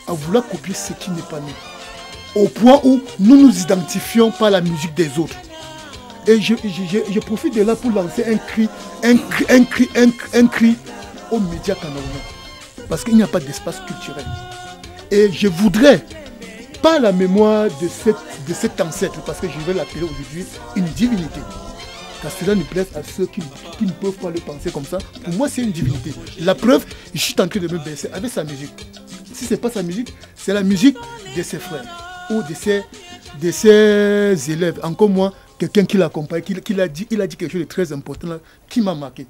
à vouloir copier ce qui n'est pas nous, au point où nous nous identifions par la musique des autres. Et je profite de là pour lancer un cri aux médias camerounais, parce qu'il n'y a pas d'espace culturel. Et je voudrais, par la mémoire de cet ancêtre, parce que je vais l'appeler aujourd'hui une divinité, car cela ne plaise à ceux qui ne peuvent pas le penser comme ça. Pour moi, c'est une divinité. La preuve, je suis en train de me baisser avec sa musique. Si ce n'est pas sa musique, c'est la musique de ses frères ou de ses élèves. Encore moins, quelqu'un qui l'accompagne, il a dit quelque chose de très important là, qui m'a marqué.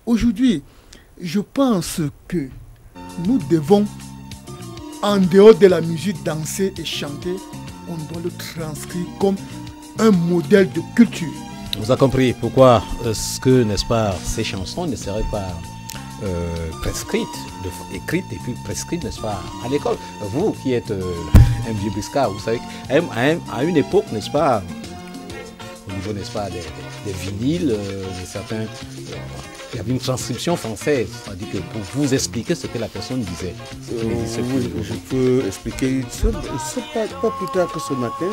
aujourd'hui, je pense que nous devons, en dehors de la musique, danser et chanter. On doit le transcrire comme un modèle de culture. On vous a compris pourquoi est-ce que, n'est-ce pas, ces chansons ne seraient pas prescrites, écrites et puis prescrites, n'est-ce pas, à l'école. Vous qui êtes un vieux briscard, vous savez, à une époque, n'est-ce pas, au niveau, n'est-ce pas, des vinyles, certains, il y avait une transcription française, c'est-à-dire que pour vous expliquer ce que la personne disait. Oui, je peux expliquer. Pas plus tard que ce matin,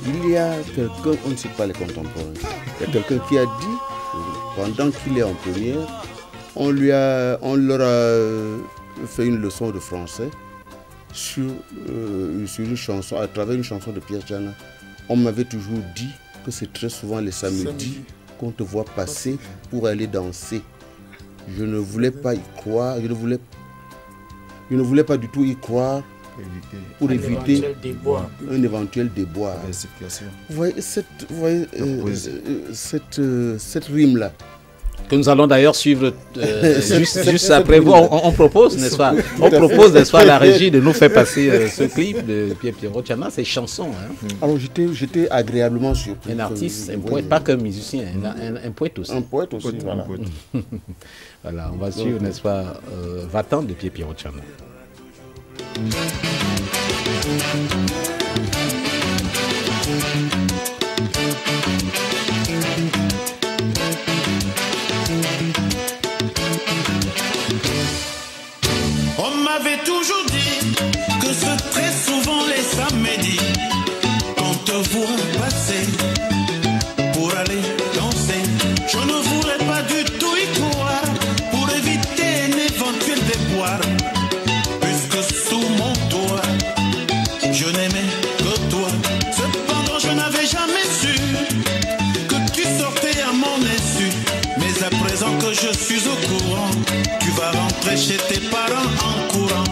il y a quelqu'un, on ne cite pas les contemporains, il y a quelqu'un qui a dit, pendant qu'il est en première, on leur a fait une leçon de français sur une chanson, à travers une chanson de Pierre Tchana. On m'avait toujours dit que c'est très souvent les samedis qu'on te voit passer pour aller danser. Je ne voulais pas y croire, je ne voulais pas du tout y croire pour éviter un éventuel déboire. Vous voyez cette rime-là. Que nous allons d'ailleurs suivre juste après vous. On propose, n'est-ce pas? On propose, n'est-ce pas, à la régie de nous faire passer ce clip de Pierre Tchana, ces chansons. Hein. Alors j'étais agréablement surpris. Un artiste, un poète, pas qu'un musicien, un poète aussi. Un poète aussi, voilà. Voilà, on va suivre, n'est-ce pas, Va-t'en de Pierre Tchana. On m'avait toujours dit que c'est très souvent les samedis qu'on te voit passer pour aller danser. Je ne voulais pas du tout y croire pour éviter un éventuel déboire. Puisque sous mon toit, je n'aimais que toi. Cependant, je n'avais jamais su que tu sortais à mon insu. Mais à présent que je suis au courant, tu vas rentrer chez tes parents en courant.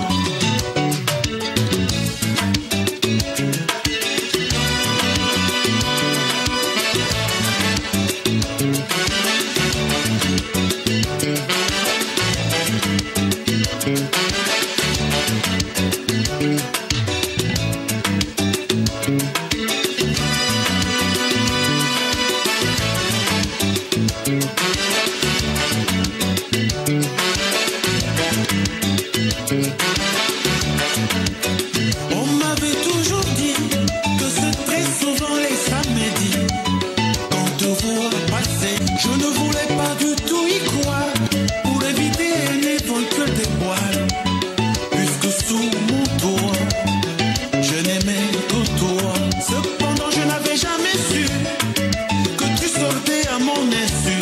On m'avait toujours dit que c'est très souvent les samedis qu'on te voit passer. Je ne voulais pas du tout y croire pour éviter un éventuel déboire. Puisque sous mon toit, je n'aimais que toi. Cependant, je n'avais jamais su que tu sortais à mon insu.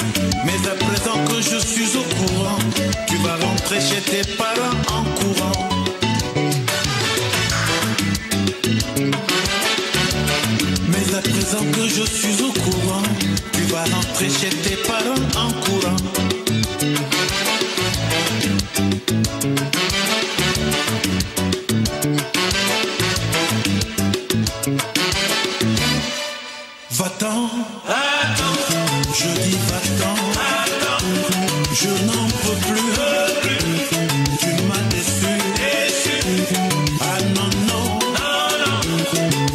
Mais à présent que je suis au courant, tu vas rentrer chez tes parents en courant. Mais à présent que je suis au courant, tu vas rentrer chez tes parents en courant. Va-t'en, je dis va-t'en, je n'en peux plus, tu m'as déçu. Ah non, non,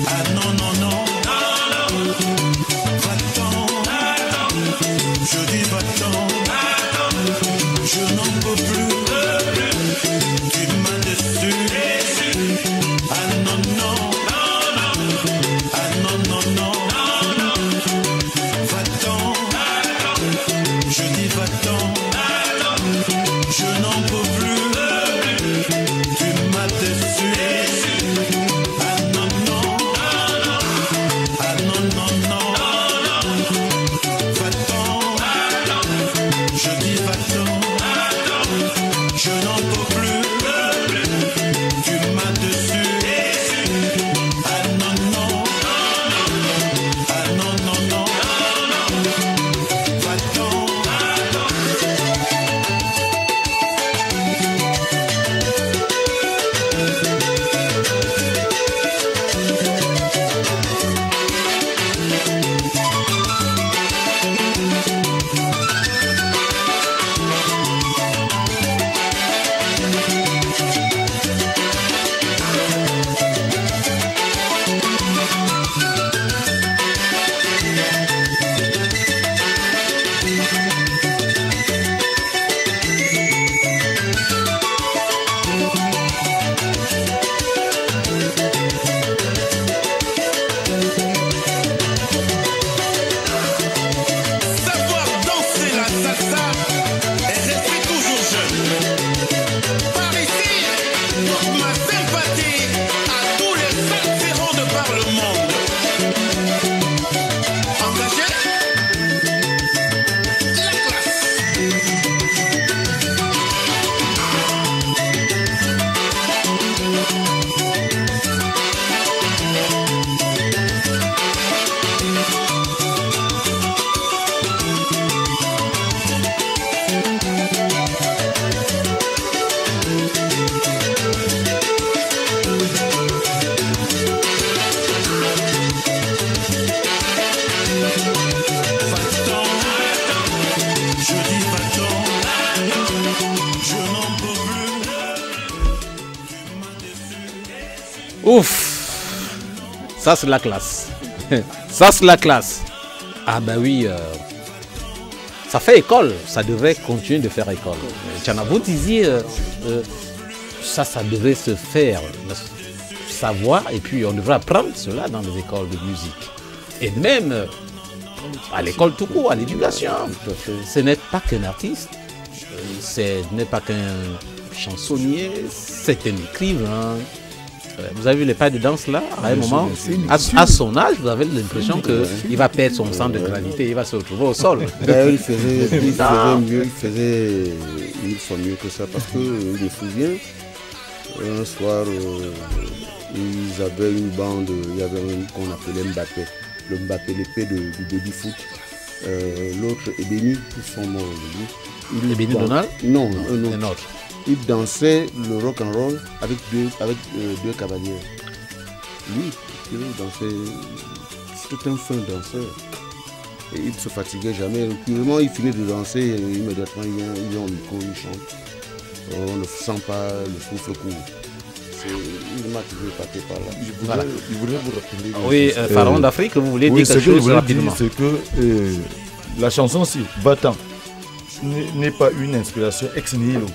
ah non, non, non, va-t'en, je dis va-t'en, je n'en peux plus, tu m'as déçu. Ah non, non, ah non, non, non, va-t'en, je dis va-t'en, je n'en peux plus, tu m'as déçu. Ah non, non, Ouf, ça c'est la classe. Ça c'est la classe. Ah bah oui, ça fait école, ça devrait continuer de faire école. Tchana, vous disiez, ça devrait se faire, savoir, et puis on devrait apprendre cela dans les écoles de musique. Et même à l'école tout court, à l'éducation. Ce n'est pas qu'un artiste, ce n'est pas qu'un chansonnier, c'est un écrivain. Vous avez vu les pas de danse là, à un moment, à son âge, vous avez l'impression qu'il va perdre son centre de gravité, il va se retrouver au sol. D'ailleurs, il faisait mieux, il faisait une fois mieux que ça, parce que je me souviens, un soir, ils avaient une bande, il y avait un qu'on appelait Mbappé, le Mbappé, l'épée du baby foot. L'autre, Ebeni, ils sont morts aujourd'hui. Ebeni Donald? Non, un autre. Il dansait le rock and roll avec deux cavaliers. Lui, il dansait, c'était un fin danseur. Et il ne se fatiguait jamais. Puis, vraiment, il finit de danser, et immédiatement, il vient au micro, il chante. On ne sent pas le souffle court. Il m'a toujours passé par là. Il voulait vous rappeler. Oui, Pharaon d'Afrique, vous voulez dire quelque chose rapidement. C'est que la chanson, si, Va-t'en, n'est pas une inspiration ex nihilo.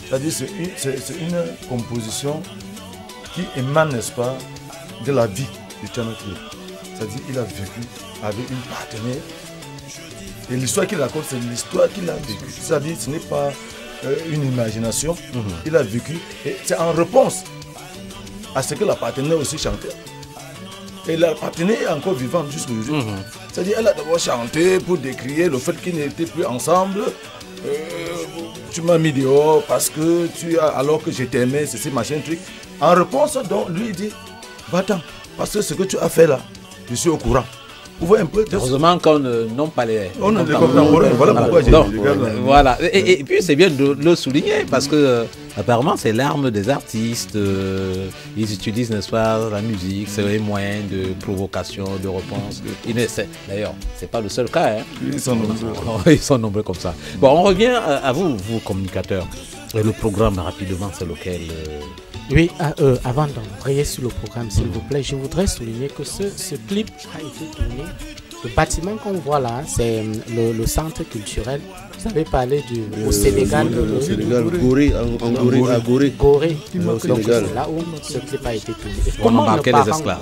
C'est-à-dire c'est une composition qui émane, n'est-ce pas, de la vie de Tchana Touré. C'est-à-dire qu'il a vécu avec une partenaire. Et l'histoire qu'il raconte, c'est l'histoire qu'il a vécue. C'est-à-dire ce n'est pas une imagination. Il a vécu. Et c'est en réponse à ce que la partenaire aussi chantait. Et la partenaire est encore vivante jusqu'à aujourd'hui. C'est-à-dire elle a d'abord chanté pour décrire le fait qu'ils n'étaient plus ensemble. Tu m'as mis dehors parce que alors que je t'aimais, c'est machin truc. En réponse, donc, lui il dit, va-t'en, parce que ce que tu as fait là, je suis au courant. Vous voyez un peu. Heureusement qu'on n'ont pas les. On ne les comprend pas. Voilà pourquoi j'ai dit. Voilà. Et puis c'est bien de le souligner parce que apparemment c'est l'arme des artistes. Ils utilisent, n'est-ce pas, la musique, c'est un moyen de provocation, de réponse. D'ailleurs, c'est pas le seul cas. Hein. Ils sont nombreux. Ils sont nombreux comme ça. Bon, on revient à vous communicateurs. Et le programme rapidement, c'est lequel Oui, avant d'embrayer sur le programme, s'il vous plaît, je voudrais souligner que ce clip a été tourné. Le bâtiment qu'on voit là, c'est le centre culturel. Vous avez parlé au Sénégal. Au Sénégal, Gorée, à Gorée. Gorée. Au Sénégal. C'est là où ce clip a été tourné. Et on a marqué les esclaves.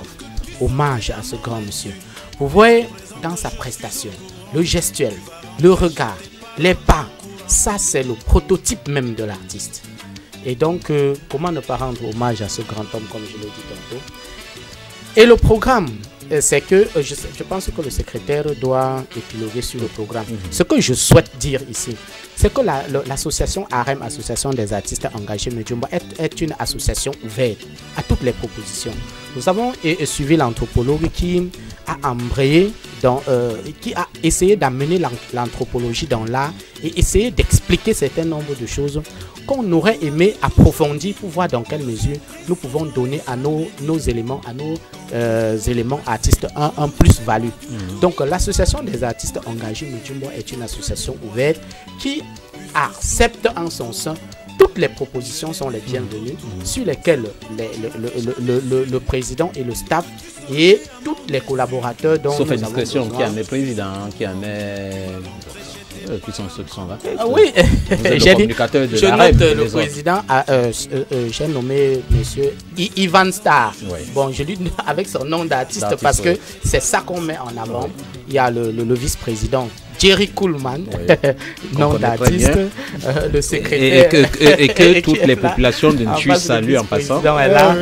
Hommage à ce grand monsieur. Vous voyez dans sa prestation, le gestuel, le regard, les pas, ça c'est le prototype même de l'artiste. Et donc, comment ne pas rendre hommage à ce grand homme, comme je l'ai dit tantôt. Et le programme, c'est que je pense que le secrétaire doit épiloguer sur le programme. Ce que je souhaite dire ici, c'est que l'association AREM, Association des artistes engagés Mejumba, est une association ouverte à toutes les propositions. Nous avons suivi l'anthropologue qui a embrayé, qui a essayé d'amener l'anthropologie dans l'art et essayé d'expliquer certain nombre de choses qu'on aurait aimé approfondir pour voir dans quelle mesure nous pouvons donner à nos éléments, à nos éléments artistes un plus-value. Donc l'association des artistes engagés Mejumba est une association ouverte qui accepte en son sein toutes les propositions sont les bienvenues, sur lesquelles le président et le staff et tous les collaborateurs dont sauf indiscrétion, qui en est président, qui en est... qui sont ceux qui sont là. Ah oui, j'ai dit, je note le président, j'ai nommé monsieur Ivan Star. Oui. Bon, je lui dis avec son nom d'artiste parce que c'est ça qu'on met en avant. Il y a le vice-président Jerry Coolman, nom d'artiste, le secrétaire. Et que toutes les populations de Ntui saluent en passant. Est là.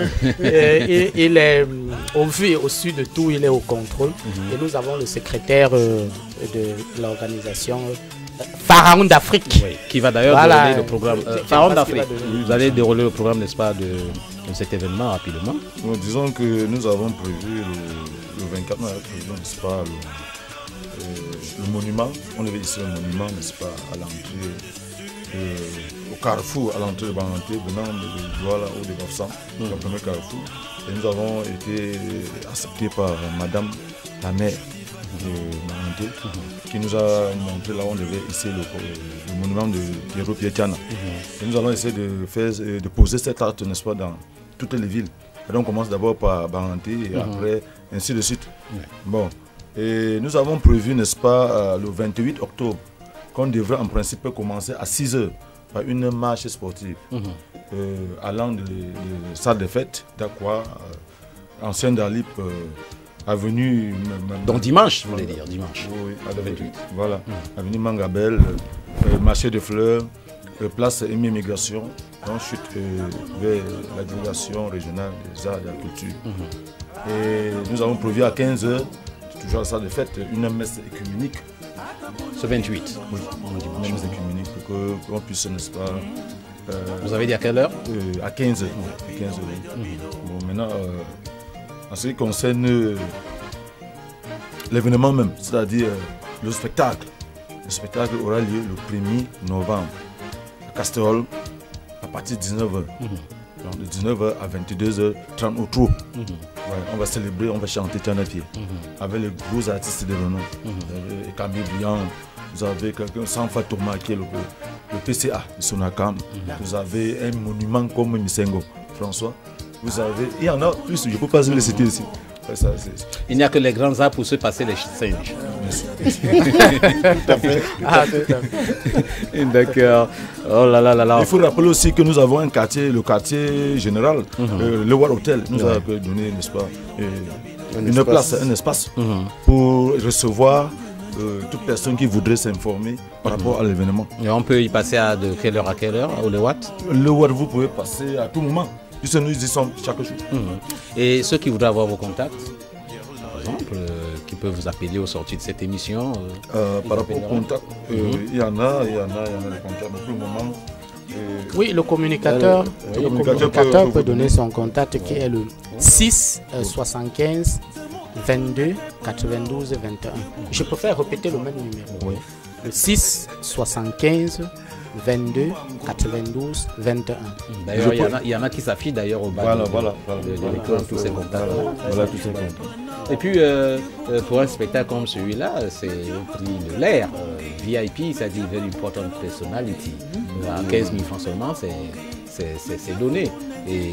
Il est au vu et au su de tout, il est au contrôle. Et nous avons le secrétaire de l'organisation Pharaon d'Afrique. Oui, qui va d'ailleurs dérouler le programme. Pharaon d'Afrique, vous allez dérouler le programme, n'est-ce pas, de cet événement rapidement. Bon, disons que nous avons prévu le 24 mai, n'est-ce pas, le monument, on avait ici un monument, n'est-ce pas, à l'entrée, au carrefour, à l'entrée de Banganté, venant de Douala ou de Bafsan, le premier carrefour. Et nous avons été acceptés par madame la maire de Banganté, qui nous a montré là où on devait ici le monument de Pierrot Pietiana. Et nous allons essayer de poser cet acte, n'est-ce pas, dans toutes les villes Et donc on commence d'abord par Baranté et après ainsi de suite. Bon, et nous avons prévu, n'est-ce pas, le 28 octobre, qu'on devrait en principe commencer à 6 h par une marche sportive allant de salle de fête d'Aqua, ancien d'Alip, avenue. Donc dimanche, vous voulez dire, dimanche. Oui, à le 28. Voilà, avenue Mangabel, marché de fleurs, place Immigration, ensuite vers la délégation régionale des arts et de la culture. Et nous avons prévu à 15 h, toujours à la salle de fête, une messe écuménique. Ce 28. Oui, une messe écuménique pour qu'on puisse, n'est-ce pas. Vous avez dit à quelle heure? À 15 h. Bon, maintenant, en ce qui concerne l'événement même, c'est-à-dire le spectacle. Le spectacle aura lieu le 1er novembre à Castéol à partir de 19 h. Donc de 19 h à 22 h 30 au trou. On va célébrer, on va chanter Tchanapié avec les gros artistes de renom. Vous avez Camille Bouillant, vous avez quelqu'un sans Fatouma qui est le PCA de Sonakam. Vous avez un monument comme Misengo, François. Vous avez, il y en a plus, je ne peux pas les citer ici. Ça, il n'y a que les grands arts pour se passer les singes. Tout à fait. Ah, tout à fait. D'accord. Oh là là là là. Il faut rappeler aussi que nous avons un quartier, le quartier général, le War Hotel nous a donné, n'est-ce pas, une place, un espace pour recevoir toute personne qui voudrait s'informer par rapport à l'événement. Et on peut y passer de quelle heure à quelle heure au Le Watt? Le Watt, vous pouvez passer à tout moment. Puisque nous y sommes chaque jour. Et ceux qui voudraient avoir vos contacts, par exemple, qui peuvent vous appeler au sortir de cette émission par rapport aux contacts, il y en a des contacts, mais pour le moment. Oui, le communicateur, peut donner son contact qui est le 6 75 22 92 21. Je préfère répéter le même numéro. Oui. Le 6 75 22 92 21. D'ailleurs, il y en a qui s'affichent d'ailleurs au bas de l'école, tous ces contacts. Voilà, tous ces contacts. Et puis, pour un spectacle comme celui-là, c'est au prix de l'air. VIP, c'est-à-dire Very Important Personality. À 15 000 francs seulement, c'est donné. Et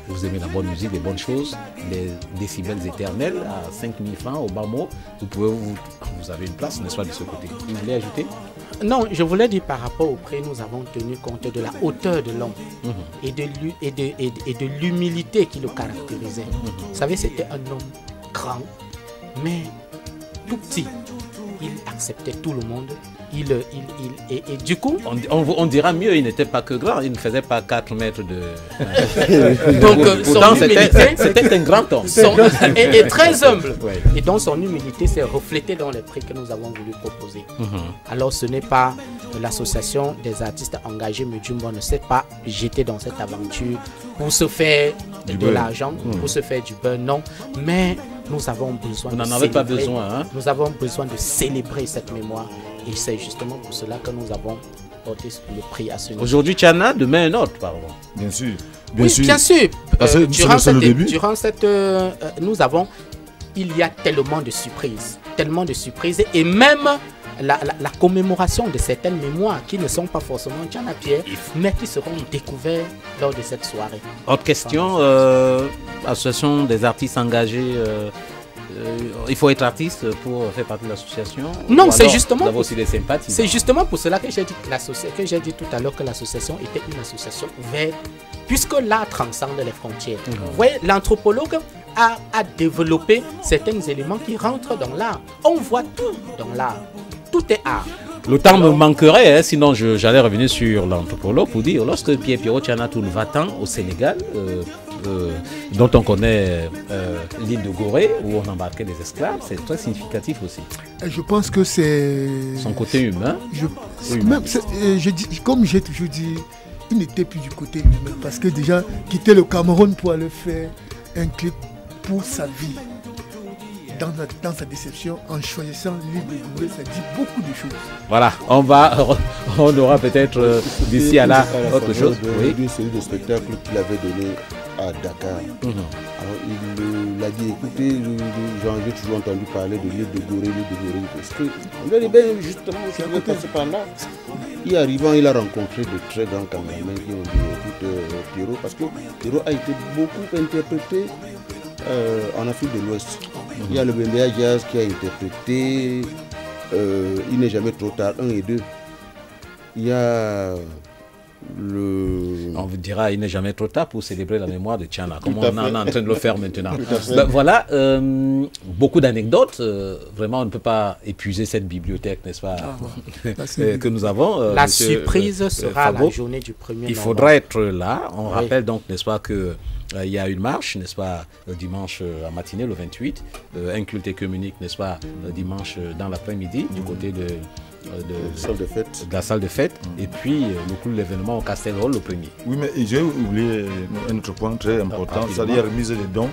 vous aimez la bonne musique, les bonnes choses, les décibels éternels à 5 000 francs au bas mot, vous avez une place, n'est-ce pas, de ce côté. Vous voulez ajouter? Non, je voulais dire par rapport au prix, nous avons tenu compte de la hauteur de l'homme et de l'humilité qui le caractérisait. Vous savez, c'était un homme grand, mais tout petit. Il acceptait tout le monde. Et du coup... On dira mieux, il n'était pas que grand, il ne faisait pas 4 mètres de... Donc, pourtant, c'était un grand homme. Et très humble. Ouais. Et donc, son humilité s'est reflétée dans les prix que nous avons voulu proposer. Alors, ce n'est pas l'association des artistes engagés, Mujumbo ne s'est pas jeté dans cette aventure pour se faire de l'argent, pour se faire du beurre, non. Mais nous avons besoin Vous n'en avez pas besoin, hein? Nous avons besoin de célébrer cette mémoire. Et c'est justement pour cela que nous avons porté le prix à ce niveau. Aujourd'hui, Tchana, demain un autre, pardon. Bien sûr. Bien sûr. Durant cette... il y a tellement de surprises. Et même la commémoration de certaines mémoires qui ne sont pas forcément Tchana-Pierre, mais qui seront découvertes lors de cette soirée. Autre question, association des artistes engagés... il faut être artiste pour faire partie de l'association? Non, c'est justement... Vous avez aussi des sympathies. C'est justement pour cela que j'ai dit tout à l'heure que l'association était une association ouverte, puisque l'art transcende les frontières. Vous voyez, l'anthropologue a développé certains éléments qui rentrent dans l'art. On voit tout dans l'art. Tout est art. Le temps me manquerait, hein, sinon j'allais revenir sur l'anthropologue pour dire, lorsque Pierre-Pierrot Tchana tourne va-t'en au Sénégal, dont on connaît l'île de Gorée, où on embarquait des esclaves, c'est très significatif aussi. Je pense que c'est... Son côté humain. Comme j'ai toujours dit, il n'était plus du côté humain, parce que déjà, quitter le Cameroun pour aller faire un clip pour sa vie, dans sa déception, en choisissant l'île de Gorée, ça dit beaucoup de choses. Voilà, on aura peut-être d'ici à là autre chose. Oui, celui de spectacle qu'il avait donné à Dakar. Alors, il a dit, écoutez, j'ai toujours entendu parler de l'île de Gorée, parce que on lui a dit, ben justement, je vais passer par là. Y arrivant, il a rencontré de très grands caméramans qui ont dit, écoute, Pierrot, parce que Pierrot a été beaucoup interprété en Afrique de l'Ouest. Il y a le Bembea Jazz qui a interprété Il n'est jamais trop tard, 1 et 2. Il y a on vous dira il n'est jamais trop tard pour célébrer la mémoire de Tiana, comme on est en train de le faire maintenant. Ben, voilà, beaucoup d'anecdotes. Vraiment, on ne peut pas épuiser cette bibliothèque, n'est-ce pas, que nous avons. La surprise sera la journée du 1er novembre. Il faudra être là. On rappelle donc, n'est-ce pas, que il y a une marche, n'est-ce pas, dimanche en matinée, le 28, un culte écuménique, n'est-ce pas, dimanche dans l'après-midi, du côté de la salle de fête, et puis le coup de l'événement au Castel Hall le 1er. Oui, mais j'ai oublié un autre point très important, c'est-à-dire la remise des dons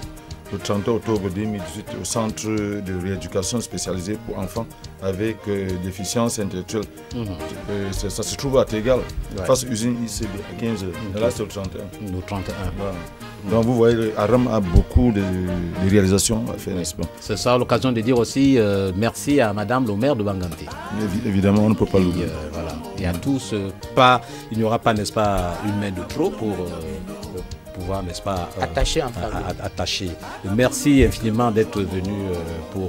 le 30 octobre 2018 au centre de rééducation spécialisé pour enfants avec déficience intellectuelle. Ça se trouve à Tégal, face usine ICB à 15h. Et là, c'est le 31. Le 31. Voilà. Donc vous voyez, Aram a beaucoup de réalisations à faire, n'est-ce pas? C'est ça l'occasion de dire aussi merci à Madame le maire de Banganté. Évidemment, on ne peut pas l'oublier. Voilà. Et à tous, il n'y aura pas, n'est-ce pas, une main de trop pour pouvoir, n'est-ce pas, attacher. Merci infiniment d'être venu pour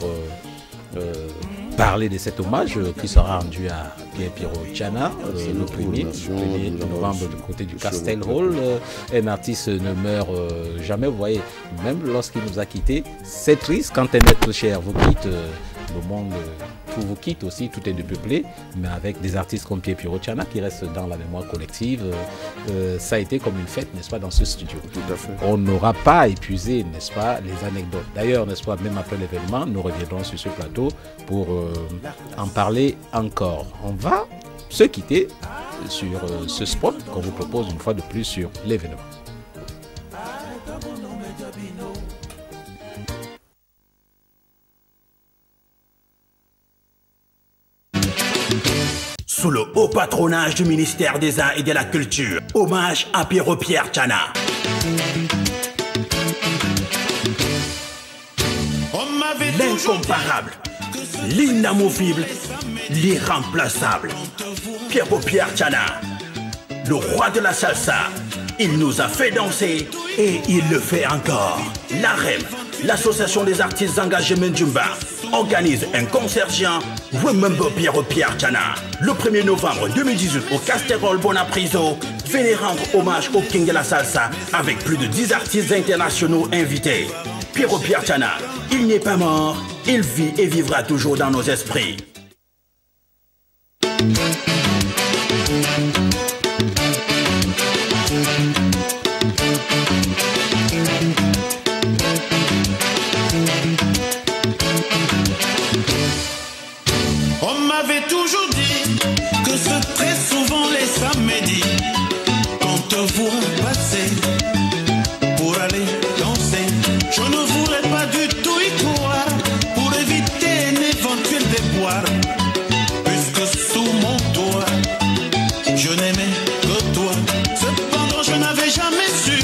parler de cet hommage qui sera rendu à Pierre-Pierrot Tiana le 1er novembre du côté du Castel Hall. Un artiste ne meurt jamais, vous voyez, même lorsqu'il nous a quittés. C'est triste quand un être cher vous quitte, le monde tout vous quitte aussi, tout est dépeuplé, mais avec des artistes comme Pierre-Pierrot Tiana qui restent dans la mémoire collective, ça a été comme une fête, n'est-ce pas, dans ce studio. Tout à fait. On n'aura pas épuisé, n'est-ce pas, les anecdotes. D'ailleurs, n'est-ce pas, même après l'événement, nous reviendrons sur ce plateau pour en parler encore. On va se quitter sur ce spot qu'on vous propose une fois de plus sur l'événement. Sous le haut patronage du ministère des Arts et de la Culture, hommage à Pierrot-Pierre Tiana. L'incomparable, l'inamovible, l'irremplaçable. Pierrot-Pierre Tiana, le roi de la salsa. Il nous a fait danser et il le fait encore. L'AREM, l'association des artistes engagés Mendjumba, organise un concert géant Remember Pierrot-Pierre Tiana le 1er novembre 2018 au Casterol Bonapriso. Venez rendre hommage au King de la Salsa avec plus de 10 artistes internationaux invités. Pierrot-Pierre Tiana, il n'est pas mort, il vit et vivra toujours dans nos esprits. On m'avait toujours dit que c'est très souvent les samedis qu'on te voit passer pour aller danser. Je ne voulais pas du tout y croire pour éviter un éventuel déboire, puisque sous mon toit je n'aimais que toi. Cependant je n'avais jamais su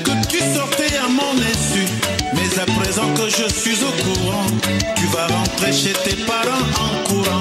que tu sortais à mon insu. Mais à présent que je suis au courant, tu vas rentrer chez tes parents en courant.